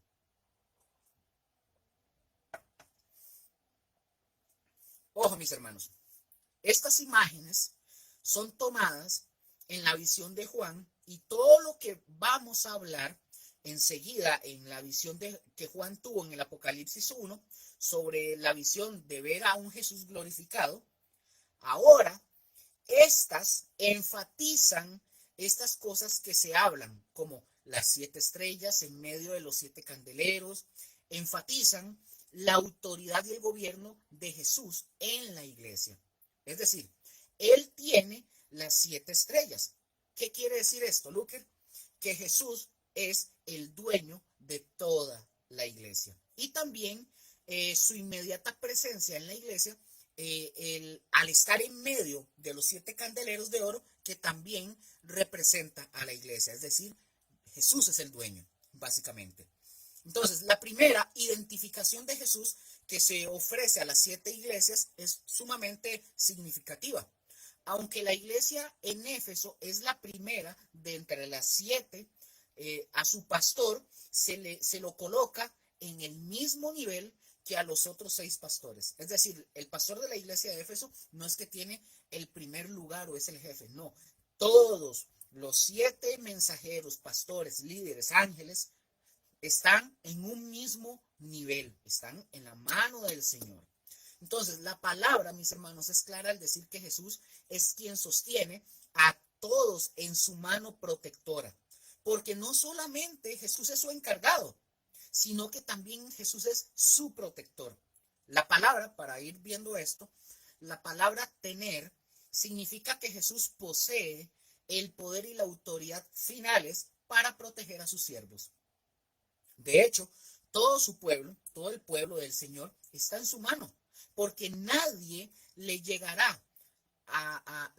Ojo, mis hermanos, estas imágenes son tomadas en la visión de Juan y todo lo que vamos a hablar enseguida en la visión que Juan tuvo en el Apocalipsis 1 sobre la visión de ver a un Jesús glorificado, ahora estas enfatizan estas cosas que se hablan, como las 7 estrellas en medio de los 7 candeleros, enfatizan la autoridad y el gobierno de Jesús en la iglesia. Es decir, Él tiene las 7 estrellas. ¿Qué quiere decir esto, Luque? Que Jesús es el dueño de toda la iglesia. Y también su inmediata presencia en la iglesia, al estar en medio de los 7 candeleros de oro, que también representa a la iglesia. Es decir, Jesús es el dueño, básicamente. Entonces, la primera identificación de Jesús que se ofrece a las 7 iglesias es sumamente significativa. Aunque la iglesia en Éfeso es la primera de entre las 7, a su pastor se lo coloca en el mismo nivel que a los otros 6 pastores. Es decir, el pastor de la iglesia de Éfeso no es que tiene el primer lugar o es el jefe, no. Todos los 7 mensajeros, pastores, líderes, ángeles, están en un mismo nivel, están en la mano del Señor. Entonces, la palabra, mis hermanos, es clara al decir que Jesús es quien sostiene a todos en su mano protectora, porque no solamente Jesús es su encargado, sino que también Jesús es su protector. La palabra, para ir viendo esto, la palabra tener significa que Jesús posee el poder y la autoridad finales para proteger a sus siervos. De hecho, todo su pueblo, todo el pueblo del Señor está en su mano, porque nadie le llegará a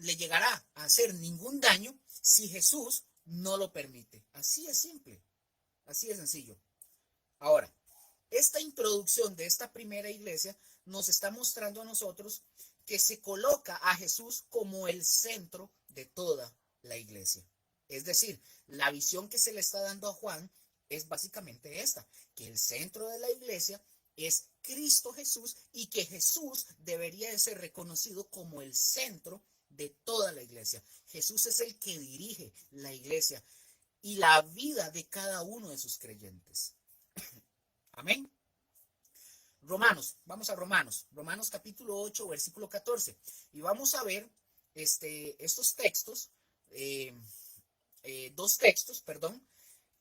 hacer ningún daño si Jesús no lo permite. Así es simple, así es sencillo. Ahora, esta introducción de esta primera iglesia nos está mostrando a nosotros que se coloca a Jesús como el centro de toda la iglesia. Es decir, la visión que se le está dando a Juan es básicamente esta, que el centro de la iglesia es Cristo Jesús y que Jesús debería de ser reconocido como el centro de toda la iglesia. Jesús es el que dirige la iglesia y la vida de cada uno de sus creyentes. Amén. Vamos a Romanos capítulo 8, versículo 14. Y vamos a ver estos textos, dos textos,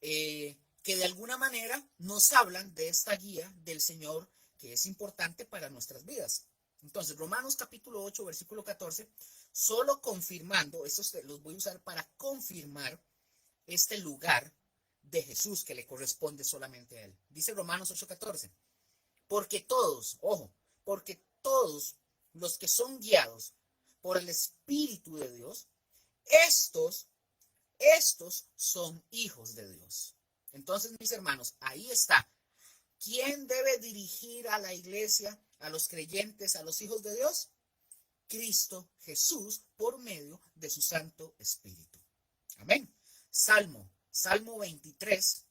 que de alguna manera nos hablan de esta guía del Señor que es importante para nuestras vidas. Entonces, Romanos capítulo 8, versículo 14, solo confirmando, estos los voy a usar para confirmar este lugar de Jesús que le corresponde solamente a Él. Dice Romanos 8, 14, porque todos los que son guiados por el Espíritu de Dios, estos son hijos de Dios. Entonces, mis hermanos, ahí está. ¿Quién debe dirigir a la iglesia, a los creyentes, a los hijos de Dios? Cristo Jesús por medio de su Santo Espíritu. Amén. Salmo 23,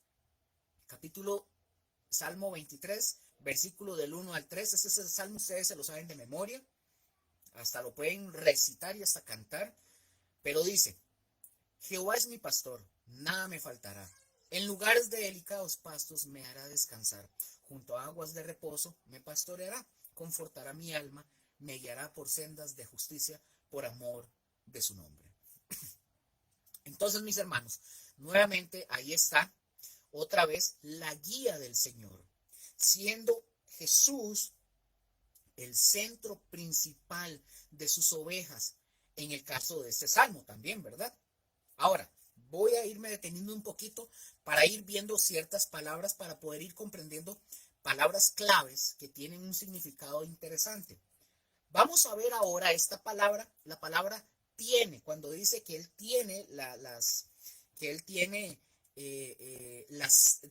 Salmo 23, versículo del 1 al 3. Ese es el salmo, ustedes se lo saben de memoria. Hasta lo pueden recitar y hasta cantar. Pero dice, Jehová es mi pastor, nada me faltará. En lugares de delicados pastos me hará descansar. Junto a aguas de reposo me pastoreará. Confortará mi alma, me guiará por sendas de justicia, por amor de su nombre. Entonces, mis hermanos, nuevamente ahí está otra vez la guía del Señor, siendo Jesús el centro principal de sus ovejas, en el caso de este salmo también, ¿verdad? Ahora, voy a irme deteniendo un poquito para ir viendo ciertas palabras, para poder ir comprendiendo palabras claves que tienen un significado interesante. Vamos a ver ahora esta palabra, la palabra tiene, cuando dice que Él tiene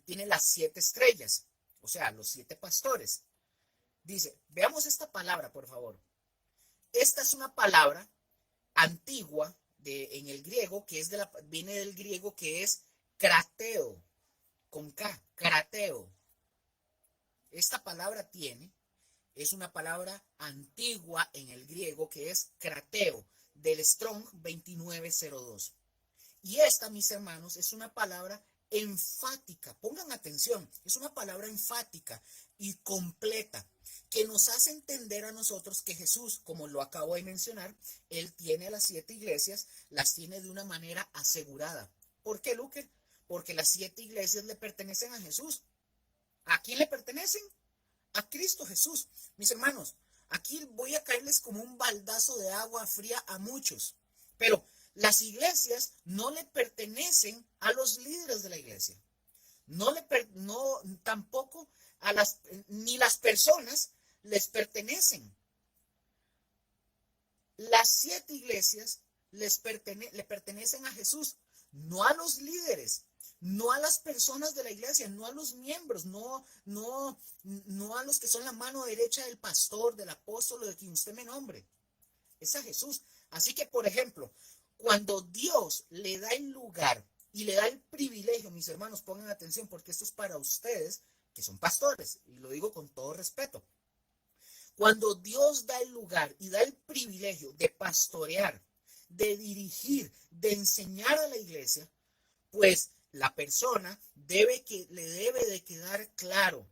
tiene las 7 estrellas, o sea, los 7 pastores. Dice, veamos esta palabra, por favor. Esta es una palabra antigua en el griego, que viene del griego que es krateo, con K, krateo. Esta palabra es una palabra antigua en el griego que es krateo, del Strong 2902. Y esta, mis hermanos, es una palabra enfática. Pongan atención, es una palabra enfática y completa que nos hace entender a nosotros que Jesús, como lo acabo de mencionar, Él tiene las 7 iglesias, las tiene de una manera asegurada. ¿Por qué, Luque? Porque las 7 iglesias le pertenecen a Jesús. ¿A quién le pertenecen? A Cristo Jesús. Mis hermanos, aquí voy a caerles como un baldazo de agua fría a muchos, pero las iglesias no le pertenecen a los líderes de la iglesia. Tampoco ni las personas les pertenecen. Las 7 iglesias le pertenecen a Jesús, no a los líderes, no a las personas de la iglesia, no a los miembros, no a los que son la mano derecha del pastor, del apóstol o de quien usted me nombre. Es a Jesús. Así que, por ejemplo, cuando Dios le da el lugar y le da el privilegio, mis hermanos, pongan atención porque esto es para ustedes que son pastores, y lo digo con todo respeto. Cuando Dios da el lugar y da el privilegio de pastorear, de dirigir, de enseñar a la iglesia, pues la persona le debe de quedar claro,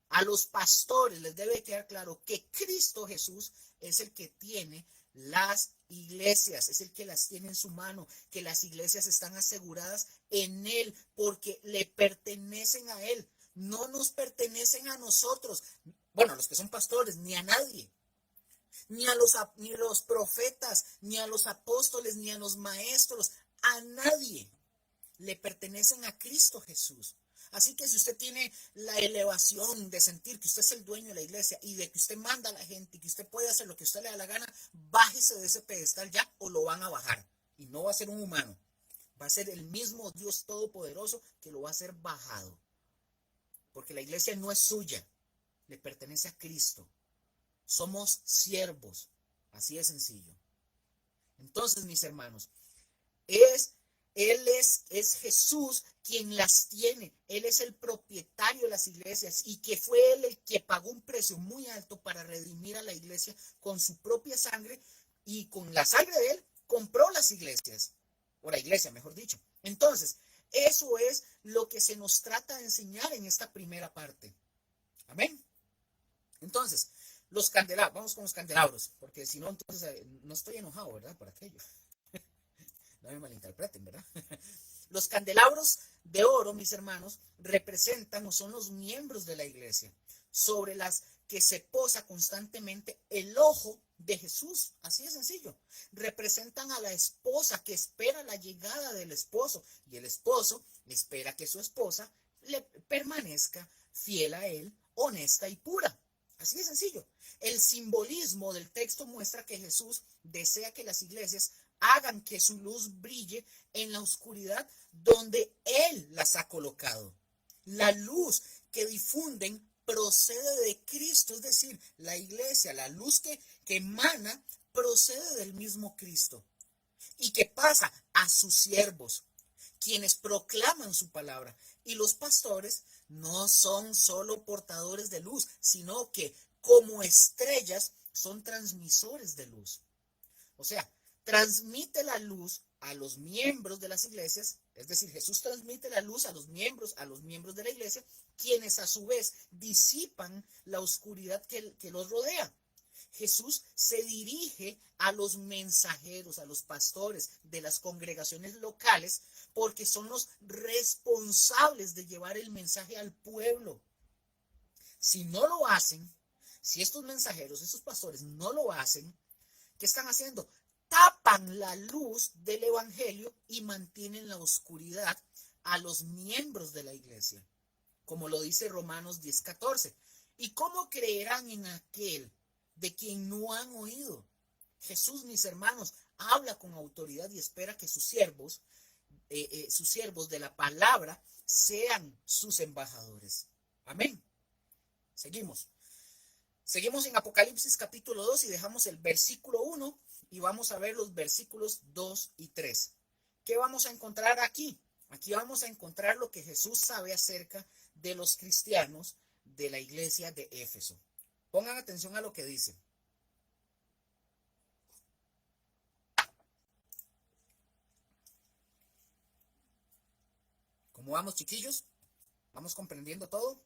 a los pastores les debe quedar claro que Cristo Jesús es el que tiene las iglesias, es el que las tiene en su mano, que las iglesias están aseguradas en Él porque le pertenecen a Él, no nos pertenecen a nosotros, bueno, a los que son pastores, ni a nadie, ni a los profetas, ni a los apóstoles, ni a los maestros, a nadie. Le pertenecen a Cristo Jesús. Así que si usted tiene la elevación de sentir que usted es el dueño de la iglesia y de que usted manda a la gente y que usted puede hacer lo que usted le da la gana, bájese de ese pedestal ya o lo van a bajar. Y no va a ser un humano, va a ser el mismo Dios Todopoderoso que lo va a hacer bajado. Porque la iglesia no es suya, le pertenece a Cristo. Somos siervos, así de sencillo. Entonces, mis hermanos, Él es Jesús quien las tiene. Él es el propietario de las iglesias y que fue Él el que pagó un precio muy alto para redimir a la iglesia con su propia sangre y con la sangre de Él compró las iglesias, o la iglesia, mejor dicho. Entonces, eso es lo que se nos trata de enseñar en esta primera parte. Amén. Entonces, los candelabros, vamos con los candelabros, porque si no, entonces no estoy enojado, ¿verdad? Por aquello. No me malinterpreten, ¿verdad? Los candelabros de oro, mis hermanos, representan o son los miembros de la iglesia, sobre las que se posa constantemente el ojo de Jesús. Así de sencillo. Representan a la esposa que espera la llegada del esposo y el esposo espera que su esposa le permanezca fiel a él, honesta y pura. Así de sencillo. El simbolismo del texto muestra que Jesús desea que las iglesias hagan que su luz brille en la oscuridad donde Él las ha colocado. La luz que difunden procede de Cristo, es decir, la iglesia, la luz que emana, procede del mismo Cristo y que pasa a sus siervos, quienes proclaman su palabra. Y los pastores no son solo portadores de luz, sino que como estrellas son transmisores de luz. O sea, transmite la luz a los miembros de las iglesias, es decir, Jesús transmite la luz a los miembros de la iglesia, quienes a su vez disipan la oscuridad que los rodea. Jesús se dirige a los mensajeros, a los pastores de las congregaciones locales, porque son los responsables de llevar el mensaje al pueblo. Si no lo hacen, si estos mensajeros, estos pastores no lo hacen, ¿qué están haciendo? Tapan la luz del evangelio y mantienen la oscuridad a los miembros de la iglesia, como lo dice Romanos 10:14. ¿Y cómo creerán en aquel de quien no han oído? Jesús, mis hermanos, habla con autoridad y espera que sus siervos de la palabra sean sus embajadores. Amén. Seguimos en Apocalipsis capítulo 2 y dejamos el versículo 1 y vamos a ver los versículos 2 y 3. ¿Qué vamos a encontrar aquí? Aquí vamos a encontrar lo que Jesús sabe acerca de los cristianos de la iglesia de Éfeso. Pongan atención a lo que dice. ¿Cómo vamos, chiquillos? ¿Vamos comprendiendo todo?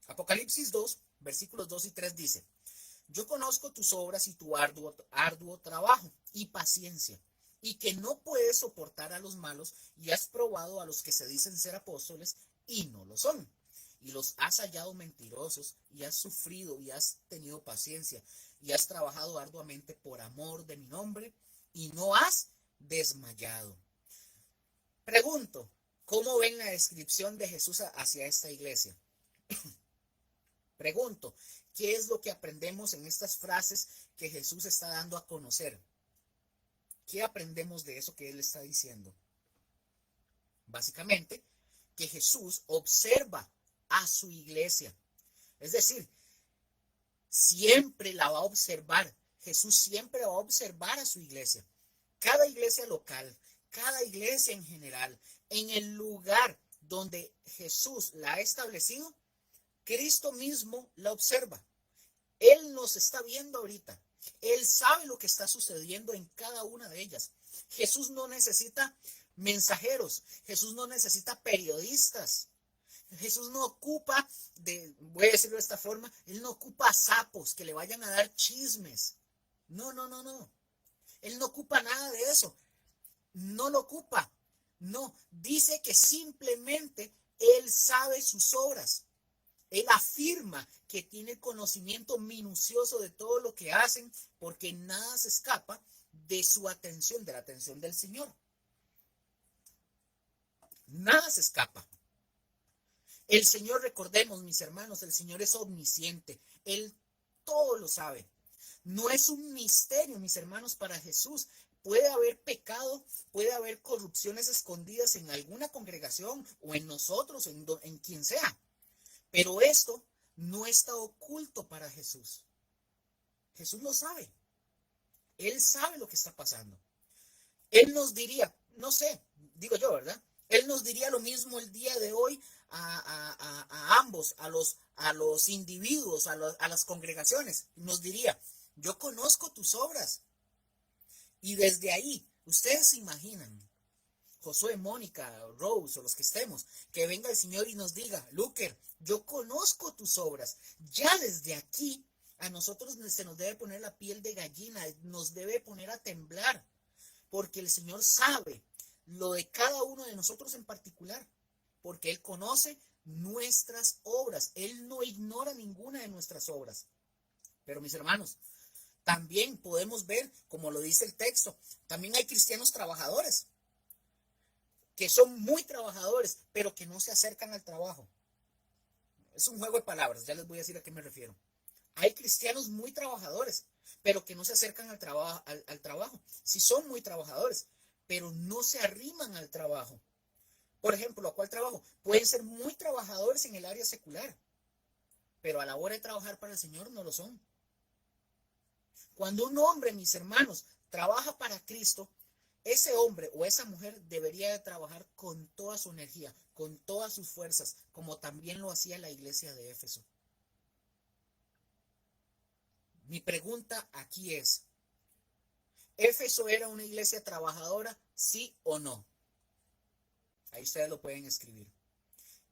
Apocalipsis 2, versículos 2 y 3 dice: Yo conozco tus obras y tu arduo trabajo y paciencia, y que no puedes soportar a los malos, y has probado a los que se dicen ser apóstoles y no lo son, y los has hallado mentirosos, y has sufrido y has tenido paciencia, y has trabajado arduamente por amor de mi nombre, y no has desmayado. Pregunto, ¿cómo ven la descripción de Jesús hacia esta iglesia? Pregunto, ¿qué es lo que aprendemos en estas frases que Jesús está dando a conocer? ¿Qué aprendemos de eso que Él está diciendo? Básicamente, que Jesús observa a su iglesia. Es decir, siempre la va a observar. Jesús siempre va a observar a su iglesia. Cada iglesia local, cada iglesia en general, en el lugar donde Jesús la ha establecido, Cristo mismo la observa. Él nos está viendo ahorita. Él sabe lo que está sucediendo en cada una de ellas. Jesús no necesita mensajeros. Jesús no necesita periodistas. Jesús no ocupa, voy a decirlo de esta forma, Él no ocupa sapos que le vayan a dar chismes. No, no, no, no. Él no ocupa nada de eso. No lo ocupa. No, dice que simplemente Él sabe sus obras. Él afirma que tiene conocimiento minucioso de todo lo que hacen, porque nada se escapa de su atención, de la atención del Señor. Nada se escapa. El Señor, recordemos, mis hermanos, el Señor es omnisciente. Él todo lo sabe. No es un misterio, mis hermanos, para Jesús. Puede haber pecado, puede haber corrupciones escondidas en alguna congregación o en nosotros, en quien sea. Pero esto no está oculto para Jesús. Jesús lo sabe. Él sabe lo que está pasando. Él nos diría, no sé, digo yo, ¿verdad? Él nos diría lo mismo el día de hoy a ambos, a los individuos, a las congregaciones. Nos diría, yo conozco tus obras. Y desde ahí, ustedes se imaginan, Josué, Mónica, Rose o los que estemos, que venga el Señor y nos diga, Luker, yo conozco tus obras. Ya desde aquí, a nosotros se nos debe poner la piel de gallina, nos debe poner a temblar, porque el Señor sabe lo de cada uno de nosotros en particular, porque Él conoce nuestras obras. Él no ignora ninguna de nuestras obras. Pero mis hermanos, también podemos ver, como lo dice el texto, también hay cristianos trabajadores, que son muy trabajadores, pero que no se acercan al trabajo. Es un juego de palabras, ya les voy a decir a qué me refiero. Hay cristianos muy trabajadores, pero que no se acercan al trabajo. Sí son muy trabajadores, pero no se arriman al trabajo. Por ejemplo, ¿a cuál trabajo? Pueden ser muy trabajadores en el área secular, pero a la hora de trabajar para el Señor no lo son. Cuando un hombre, mis hermanos, trabaja para Cristo, ese hombre o esa mujer debería de trabajar con toda su energía, con todas sus fuerzas, como también lo hacía la iglesia de Éfeso. Mi pregunta aquí es, ¿Éfeso era una iglesia trabajadora, sí o no? Ahí ustedes lo pueden escribir.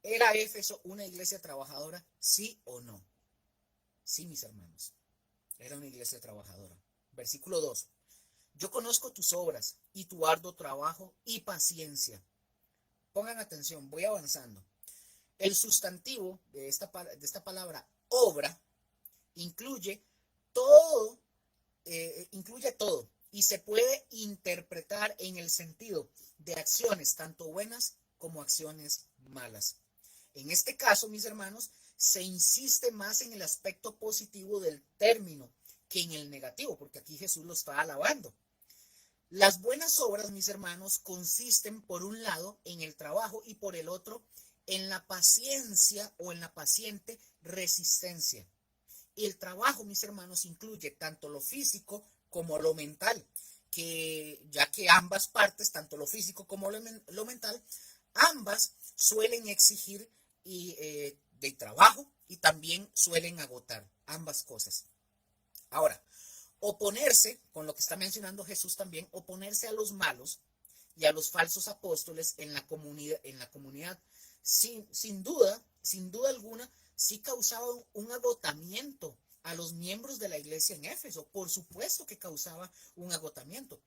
¿Era Éfeso una iglesia trabajadora, sí o no? Sí, mis hermanos. Era una iglesia trabajadora. Versículo 2. Yo conozco tus obras y tu arduo trabajo y paciencia. Pongan atención, voy avanzando. El sustantivo de esta palabra obra incluye todo y se puede interpretar en el sentido de acciones tanto buenas como acciones malas. En este caso, mis hermanos, se insiste más en el aspecto positivo del término que en el negativo, porque aquí Jesús lo está alabando. Las buenas obras, mis hermanos, consisten por un lado en el trabajo y por el otro en la paciencia o en la paciente resistencia. Y el trabajo, mis hermanos, incluye tanto lo físico como lo mental, ya que ambas partes, tanto lo físico como lo mental, ambas suelen exigir de trabajo y también suelen agotar ambas cosas. Ahora, oponerse, con lo que está mencionando Jesús también, oponerse a los malos y a los falsos apóstoles en la comunidad, sin duda alguna, sí causaba un agotamiento a los miembros de la iglesia en Éfeso. Por supuesto que causaba un agotamiento,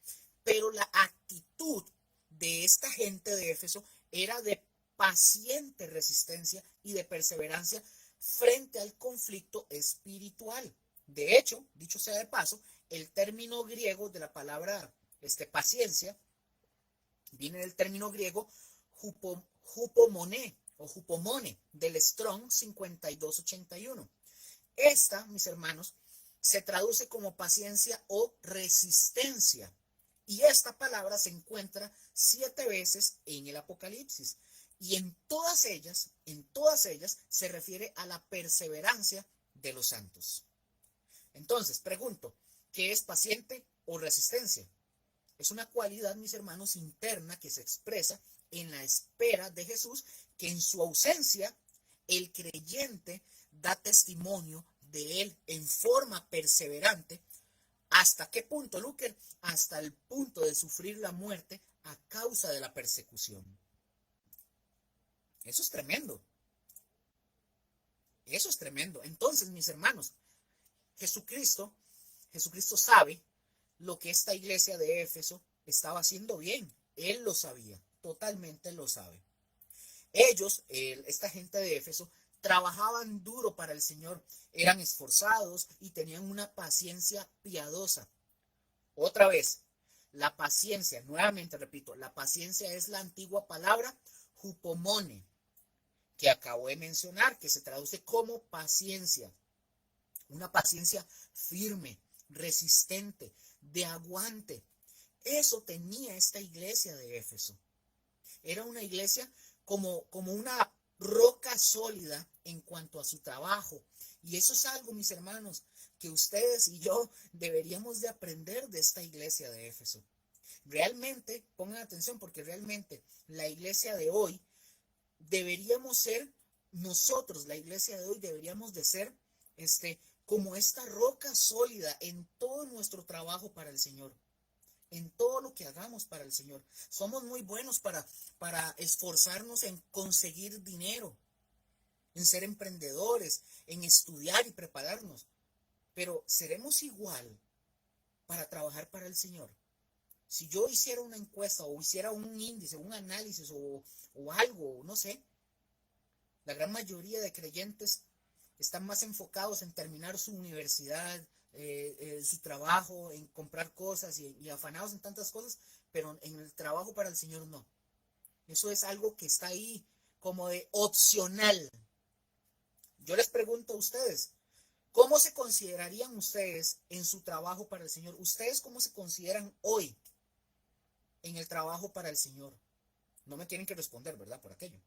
pero la actitud de esta gente de Éfeso era de paciente resistencia y de perseverancia frente al conflicto espiritual. De hecho, dicho sea de paso, el término griego de la palabra paciencia viene del término griego hupomone o hupomone del Strong 5281. Esta, mis hermanos, se traduce como paciencia o resistencia. Y esta palabra se encuentra 7 veces en el Apocalipsis. Y en todas ellas se refiere a la perseverancia de los santos. Entonces, pregunto, ¿qué es paciente o resistencia? Es una cualidad, mis hermanos, interna que se expresa en la espera de Jesús, que en su ausencia el creyente da testimonio de él en forma perseverante. ¿Hasta qué punto, Luker? Hasta el punto de sufrir la muerte a causa de la persecución. Eso es tremendo. Eso es tremendo. Entonces, mis hermanos, Jesucristo sabe lo que esta iglesia de Éfeso estaba haciendo bien. Él lo sabía, totalmente lo sabe. Ellos, esta gente de Éfeso, trabajaban duro para el Señor, eran esforzados y tenían una paciencia piadosa. Otra vez, la paciencia, nuevamente repito, la paciencia es la antigua palabra hupomone, que acabo de mencionar, que se traduce como paciencia. Una paciencia firme, resistente, de aguante. Eso tenía esta iglesia de Éfeso. Era una iglesia como una roca sólida en cuanto a su trabajo. Y eso es algo, mis hermanos, que ustedes y yo deberíamos de aprender de esta iglesia de Éfeso. Realmente, pongan atención, porque realmente la iglesia de hoy deberíamos ser, nosotros, la iglesia de hoy, deberíamos de ser como esta roca sólida en todo nuestro trabajo para el Señor, en todo lo que hagamos para el Señor. Somos muy buenos para esforzarnos en conseguir dinero, en ser emprendedores, en estudiar y prepararnos, pero ¿seremos igual para trabajar para el Señor? Si yo hiciera una encuesta o hiciera un índice, un análisis o algo, no sé, la gran mayoría de creyentes están más enfocados en terminar su universidad, su trabajo, en comprar cosas y afanados en tantas cosas, pero en el trabajo para el Señor no. Eso es algo que está ahí como de opcional. Yo les pregunto a ustedes, ¿cómo se considerarían ustedes en su trabajo para el Señor? ¿Ustedes cómo se consideran hoy en el trabajo para el Señor? No me tienen que responder, ¿verdad? Por aquello.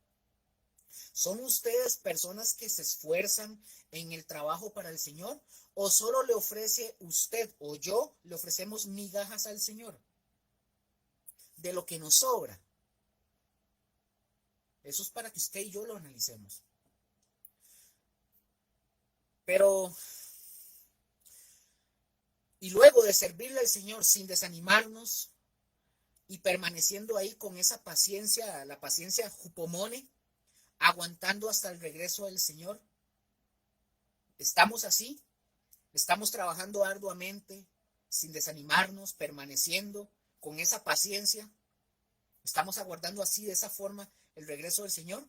¿Son ustedes personas que se esfuerzan en el trabajo para el Señor? ¿O solo le ofrece usted o yo le ofrecemos migajas al Señor de lo que nos sobra? Eso es para que usted y yo lo analicemos. Pero, y luego de servirle al Señor sin desanimarnos y permaneciendo ahí con esa paciencia, la paciencia hupomone, aguantando hasta el regreso del Señor, ¿estamos así? ¿Estamos trabajando arduamente, sin desanimarnos, permaneciendo con esa paciencia? ¿Estamos aguardando así, de esa forma, el regreso del Señor?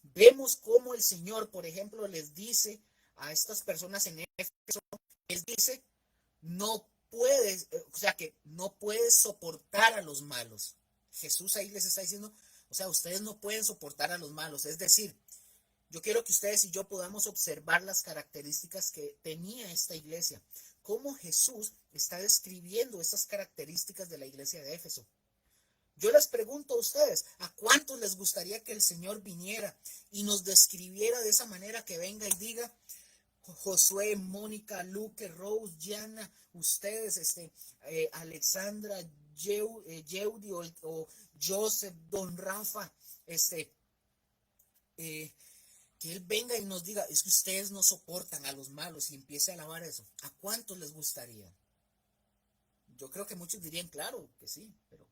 Vemos cómo el Señor, por ejemplo, les dice a estas personas en Éfeso, les dice, no puedes, o sea, que no puedes soportar a los malos. Jesús ahí les está diciendo, o sea, ustedes no pueden soportar a los malos. Es decir, yo quiero que ustedes y yo podamos observar las características que tenía esta iglesia. Cómo Jesús está describiendo estas características de la iglesia de Éfeso. Yo les pregunto a ustedes, ¿a cuántos les gustaría que el Señor viniera y nos describiera de esa manera, que venga y diga, Josué, Mónica, Luque, Rose, Diana, ustedes, Alexandra, Yeudi o Joseph, Don Rafa, que Él venga y nos diga, es que ustedes no soportan a los malos, y empiece a alabar eso? ¿A cuántos les gustaría? Yo creo que muchos dirían, claro que sí, pero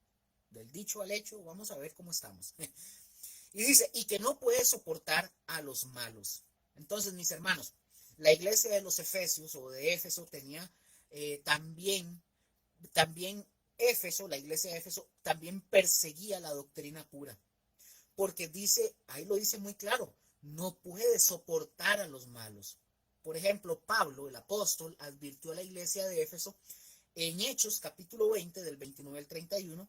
del dicho al hecho, vamos a ver cómo estamos. Y dice, y que no puede soportar a los malos. Entonces, mis hermanos, la iglesia de los Efesios o de Éfeso tenía también Éfeso, la iglesia de Éfeso, también perseguía la doctrina pura. Porque dice, ahí lo dice muy claro, no puede soportar a los malos. Por ejemplo, Pablo, el apóstol, advirtió a la iglesia de Éfeso en Hechos capítulo 20, del 29 al 31.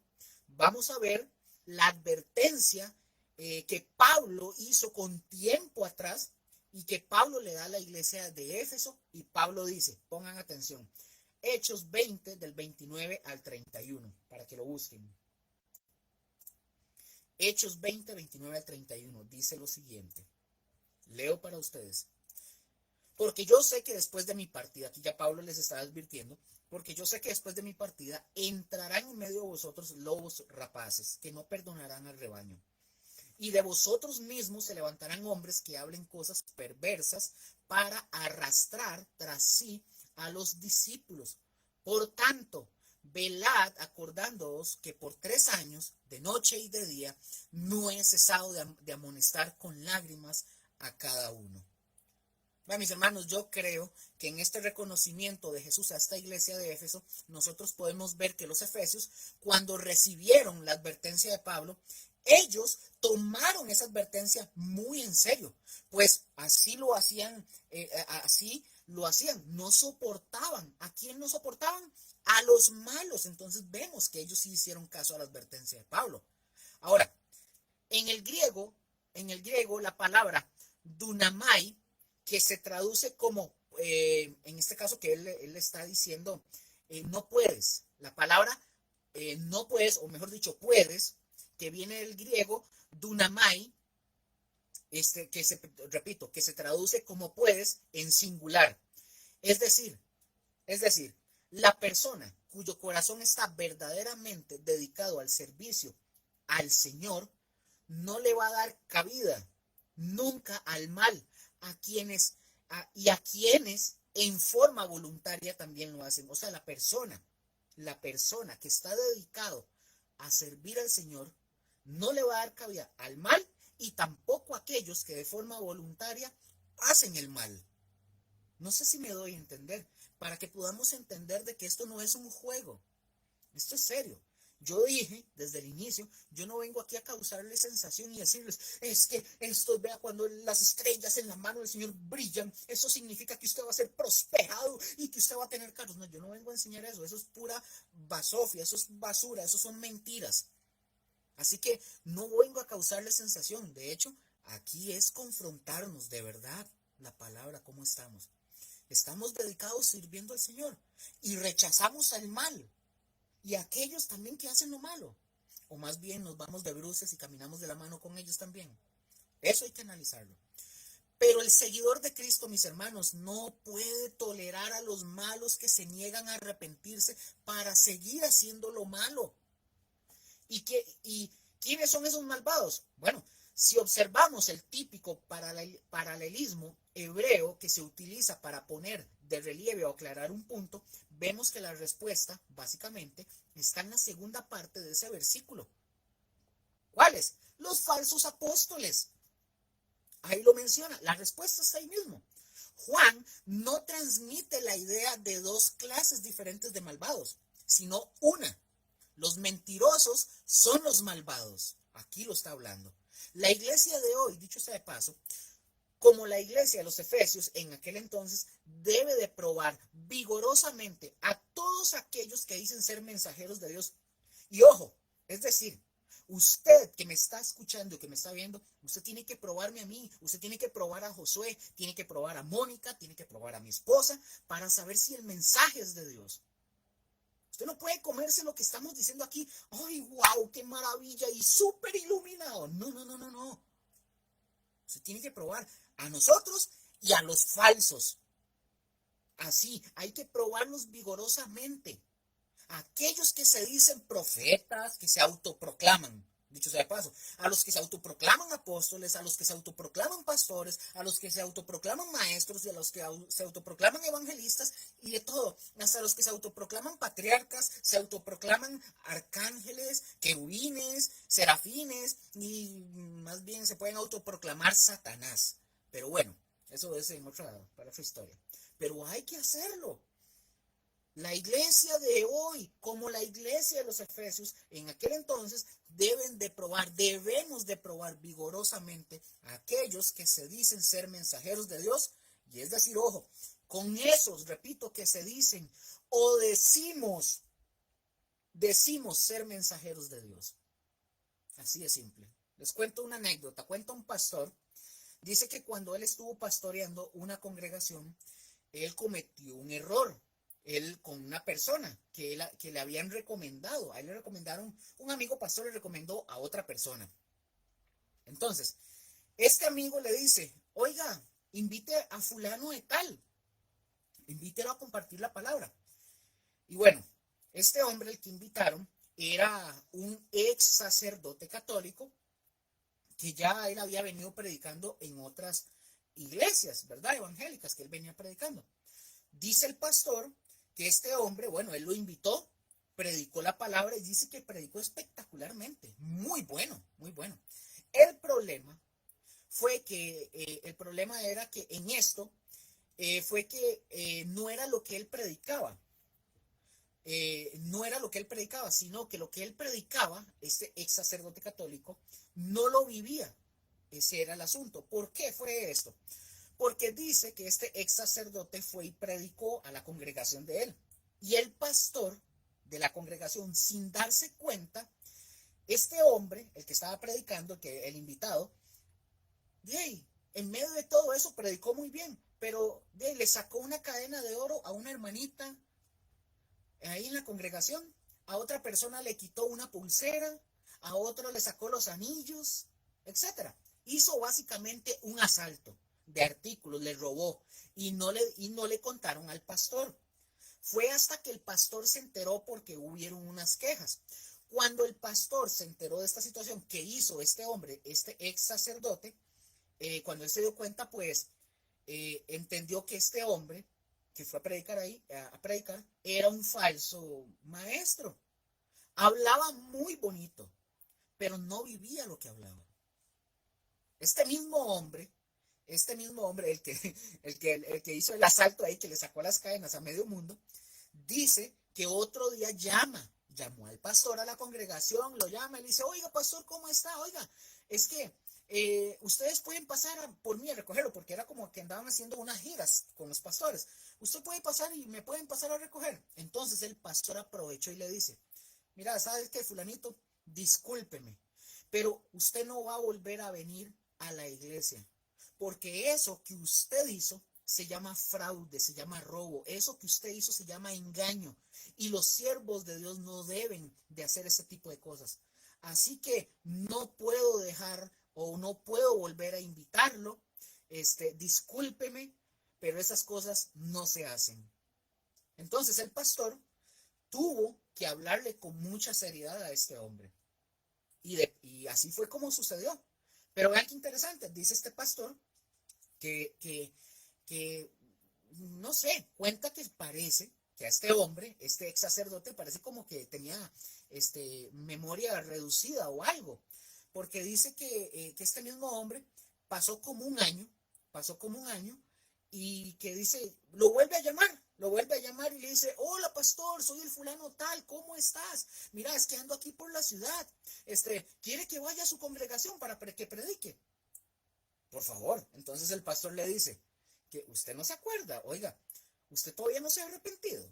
Vamos a ver la advertencia que Pablo hizo con tiempo atrás y que Pablo le da a la iglesia de Éfeso, y Pablo dice, pongan atención, Hechos 20 del 29 al 31, para que lo busquen. Hechos 20, 29 al 31, dice lo siguiente, leo para ustedes. Porque yo sé que después de mi partida, aquí ya Pablo les está advirtiendo, porque yo sé que después de mi partida entrarán en medio de vosotros lobos rapaces, que no perdonarán al rebaño. Y de vosotros mismos se levantarán hombres que hablen cosas perversas para arrastrar tras sí a los discípulos. Por tanto, velad acordándoos que por 3 años, de noche y de día, no he cesado de amonestar con lágrimas a cada uno. Bueno, mis hermanos, yo creo que en este reconocimiento de Jesús a esta iglesia de Éfeso, nosotros podemos ver que los efesios, cuando recibieron la advertencia de Pablo, ellos tomaron esa advertencia muy en serio, pues así lo hacían, no soportaban. ¿A quién no soportaban? A los malos. Entonces vemos que ellos sí hicieron caso a la advertencia de Pablo. Ahora, en el griego, la palabra dunamai, que se traduce como, en este caso que él está diciendo, no puedes. La palabra no puedes, o mejor dicho, puedes, que viene del griego dunamai, repito, que se traduce como puedes en singular. Es decir, la persona cuyo corazón está verdaderamente dedicado al servicio al Señor, no le va a dar cabida nunca al mal, a quienes en forma voluntaria también lo hacen. O sea, la persona que está dedicado a servir al Señor no le va a dar cabida al mal y tampoco a aquellos que de forma voluntaria hacen el mal. No sé si me doy a entender, para que podamos entender de que esto no es un juego, esto es serio. Yo dije desde el inicio, yo no vengo aquí a causarles sensación y decirles, es que esto, vea, cuando las estrellas en la mano del Señor brillan, eso significa que usted va a ser prosperado y que usted va a tener carros. No, yo no vengo a enseñar eso, eso es pura basofia, eso es basura, eso son mentiras. Así que no vengo a causarles sensación, de hecho, aquí es confrontarnos de verdad la palabra, cómo estamos. Estamos dedicados sirviendo al Señor y rechazamos al mal y a aquellos también que hacen lo malo. O más bien nos vamos de bruces y caminamos de la mano con ellos también. Eso hay que analizarlo. Pero el seguidor de Cristo, mis hermanos, no puede tolerar a los malos que se niegan a arrepentirse para seguir haciendo lo malo. ¿Y quiénes son esos malvados? Bueno, si observamos el típico paralelismo hebreo que se utiliza para poner de relieve o aclarar un punto, vemos que la respuesta, básicamente, está en la segunda parte de ese versículo. ¿Cuáles? Los falsos apóstoles. Ahí lo menciona, la respuesta está ahí mismo. Juan no transmite la idea de dos clases diferentes de malvados, sino una. Los mentirosos son los malvados. Aquí lo está hablando. La iglesia de hoy, dicho sea de paso, como la iglesia de los Efesios en aquel entonces, debe de probar vigorosamente a todos aquellos que dicen ser mensajeros de Dios. Y ojo, es decir, usted que me está escuchando, que me está viendo, usted tiene que probarme a mí, usted tiene que probar a Josué, tiene que probar a Mónica, tiene que probar a mi esposa para saber si el mensaje es de Dios. Usted no puede comerse lo que estamos diciendo aquí. ¡Ay, wow! ¡Qué maravilla! Y súper iluminado. No. Usted tiene que probar a nosotros y a los falsos. Así, hay que probarlos vigorosamente. Aquellos que se dicen profetas, que se autoproclaman, dicho sea de paso, a los que se autoproclaman apóstoles, a los que se autoproclaman pastores, a los que se autoproclaman maestros y a los que se autoproclaman evangelistas y de todo, hasta los que se autoproclaman patriarcas, se autoproclaman arcángeles, querubines, serafines y más bien se pueden autoproclamar Satanás. Pero bueno, eso es para otra historia. Pero hay que hacerlo. La iglesia de hoy, como la iglesia de los Efesios, en aquel entonces, debemos de probar vigorosamente a aquellos que se dicen ser mensajeros de Dios. Y es decir, ojo, con esos, repito, que se dicen o decimos ser mensajeros de Dios. Así de simple. Les cuento una anécdota. Cuenta un pastor. Dice que cuando él estuvo pastoreando una congregación, él cometió un error. Él con una persona que le habían recomendado, a él le recomendaron, un amigo pastor le recomendó a otra persona. Entonces, este amigo le dice, oiga, invite a fulano de tal, invítelo a compartir la palabra. Y bueno, este hombre, el que invitaron, era un ex sacerdote católico que ya él había venido predicando en otras iglesias, ¿verdad? Evangélicas, que él venía predicando. Dice el pastor que este hombre, bueno, él lo invitó predicó la palabra y dice que predicó espectacularmente. Muy bueno, muy bueno. El problema fue que, el problema era que en esto, fue que no era lo que él predicaba. No era lo que él predicaba, sino que lo que él predicaba, este ex sacerdote católico, no lo vivía. Ese era el asunto. ¿Por qué fue esto? Porque dice que este ex sacerdote fue y predicó a la congregación de él. Y el pastor de la congregación, sin darse cuenta, este hombre, el que estaba predicando, el invitado, en medio de todo eso predicó muy bien, pero le sacó una cadena de oro a una hermanita ahí en la congregación, a otra persona le quitó una pulsera, a otro le sacó los anillos, etcétera. Hizo básicamente un asalto de artículos, le robó y no le contaron al pastor. Fue hasta que el pastor se enteró porque hubieron unas quejas. Cuando el pastor se enteró de esta situación que hizo este hombre, este ex sacerdote, cuando él se dio cuenta, pues entendió que este hombre que fue a predicar ahí, a predicar, era un falso maestro. Hablaba muy bonito, pero no vivía lo que hablaba. Este mismo hombre, el que hizo el asalto ahí, que le sacó las cadenas a medio mundo, dice que otro día llamó al pastor a la congregación, lo llama y le dice, oiga, pastor, ¿cómo está? Oiga, es que ustedes pueden pasar por mí a recogerlo, porque era como que andaban haciendo unas giras con los pastores. Usted puede pasar y me pueden pasar a recoger. Entonces el pastor aprovechó y le dice, mira, ¿sabes qué, fulanito? Discúlpeme, pero usted no va a volver a venir a la iglesia, porque eso que usted hizo se llama fraude, se llama robo. Eso que usted hizo se llama engaño. Y los siervos de Dios no deben de hacer ese tipo de cosas. Así que no puedo dejar o no puedo volver a invitarlo. Discúlpeme, pero esas cosas no se hacen. Entonces el pastor tuvo que hablarle con mucha seriedad a este hombre. Y así fue como sucedió. Pero vean qué interesante, dice este pastor que no sé, cuenta que parece que a este hombre, este ex sacerdote, parece como que tenía memoria reducida o algo, porque dice que este mismo hombre pasó como un año, y que dice, lo vuelve a llamar y le dice, hola pastor, soy el fulano tal, ¿cómo estás? Mira, es que ando aquí por la ciudad, ¿quiere que vaya a su congregación para que predique? Por favor. Entonces el pastor le dice, que usted no se acuerda, oiga, usted todavía no se ha arrepentido.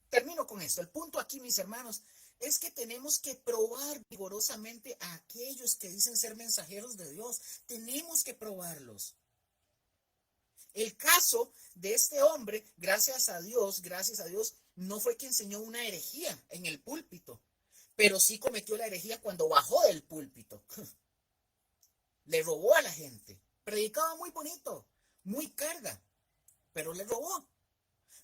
Termino con esto. El punto aquí, mis hermanos, es que tenemos que probar vigorosamente a aquellos que dicen ser mensajeros de Dios. Tenemos que probarlos. El caso de este hombre, gracias a Dios, no fue que enseñó una herejía en el púlpito, pero sí cometió la herejía cuando bajó del púlpito. Le robó a la gente. Predicaba muy bonito, muy carga, pero le robó.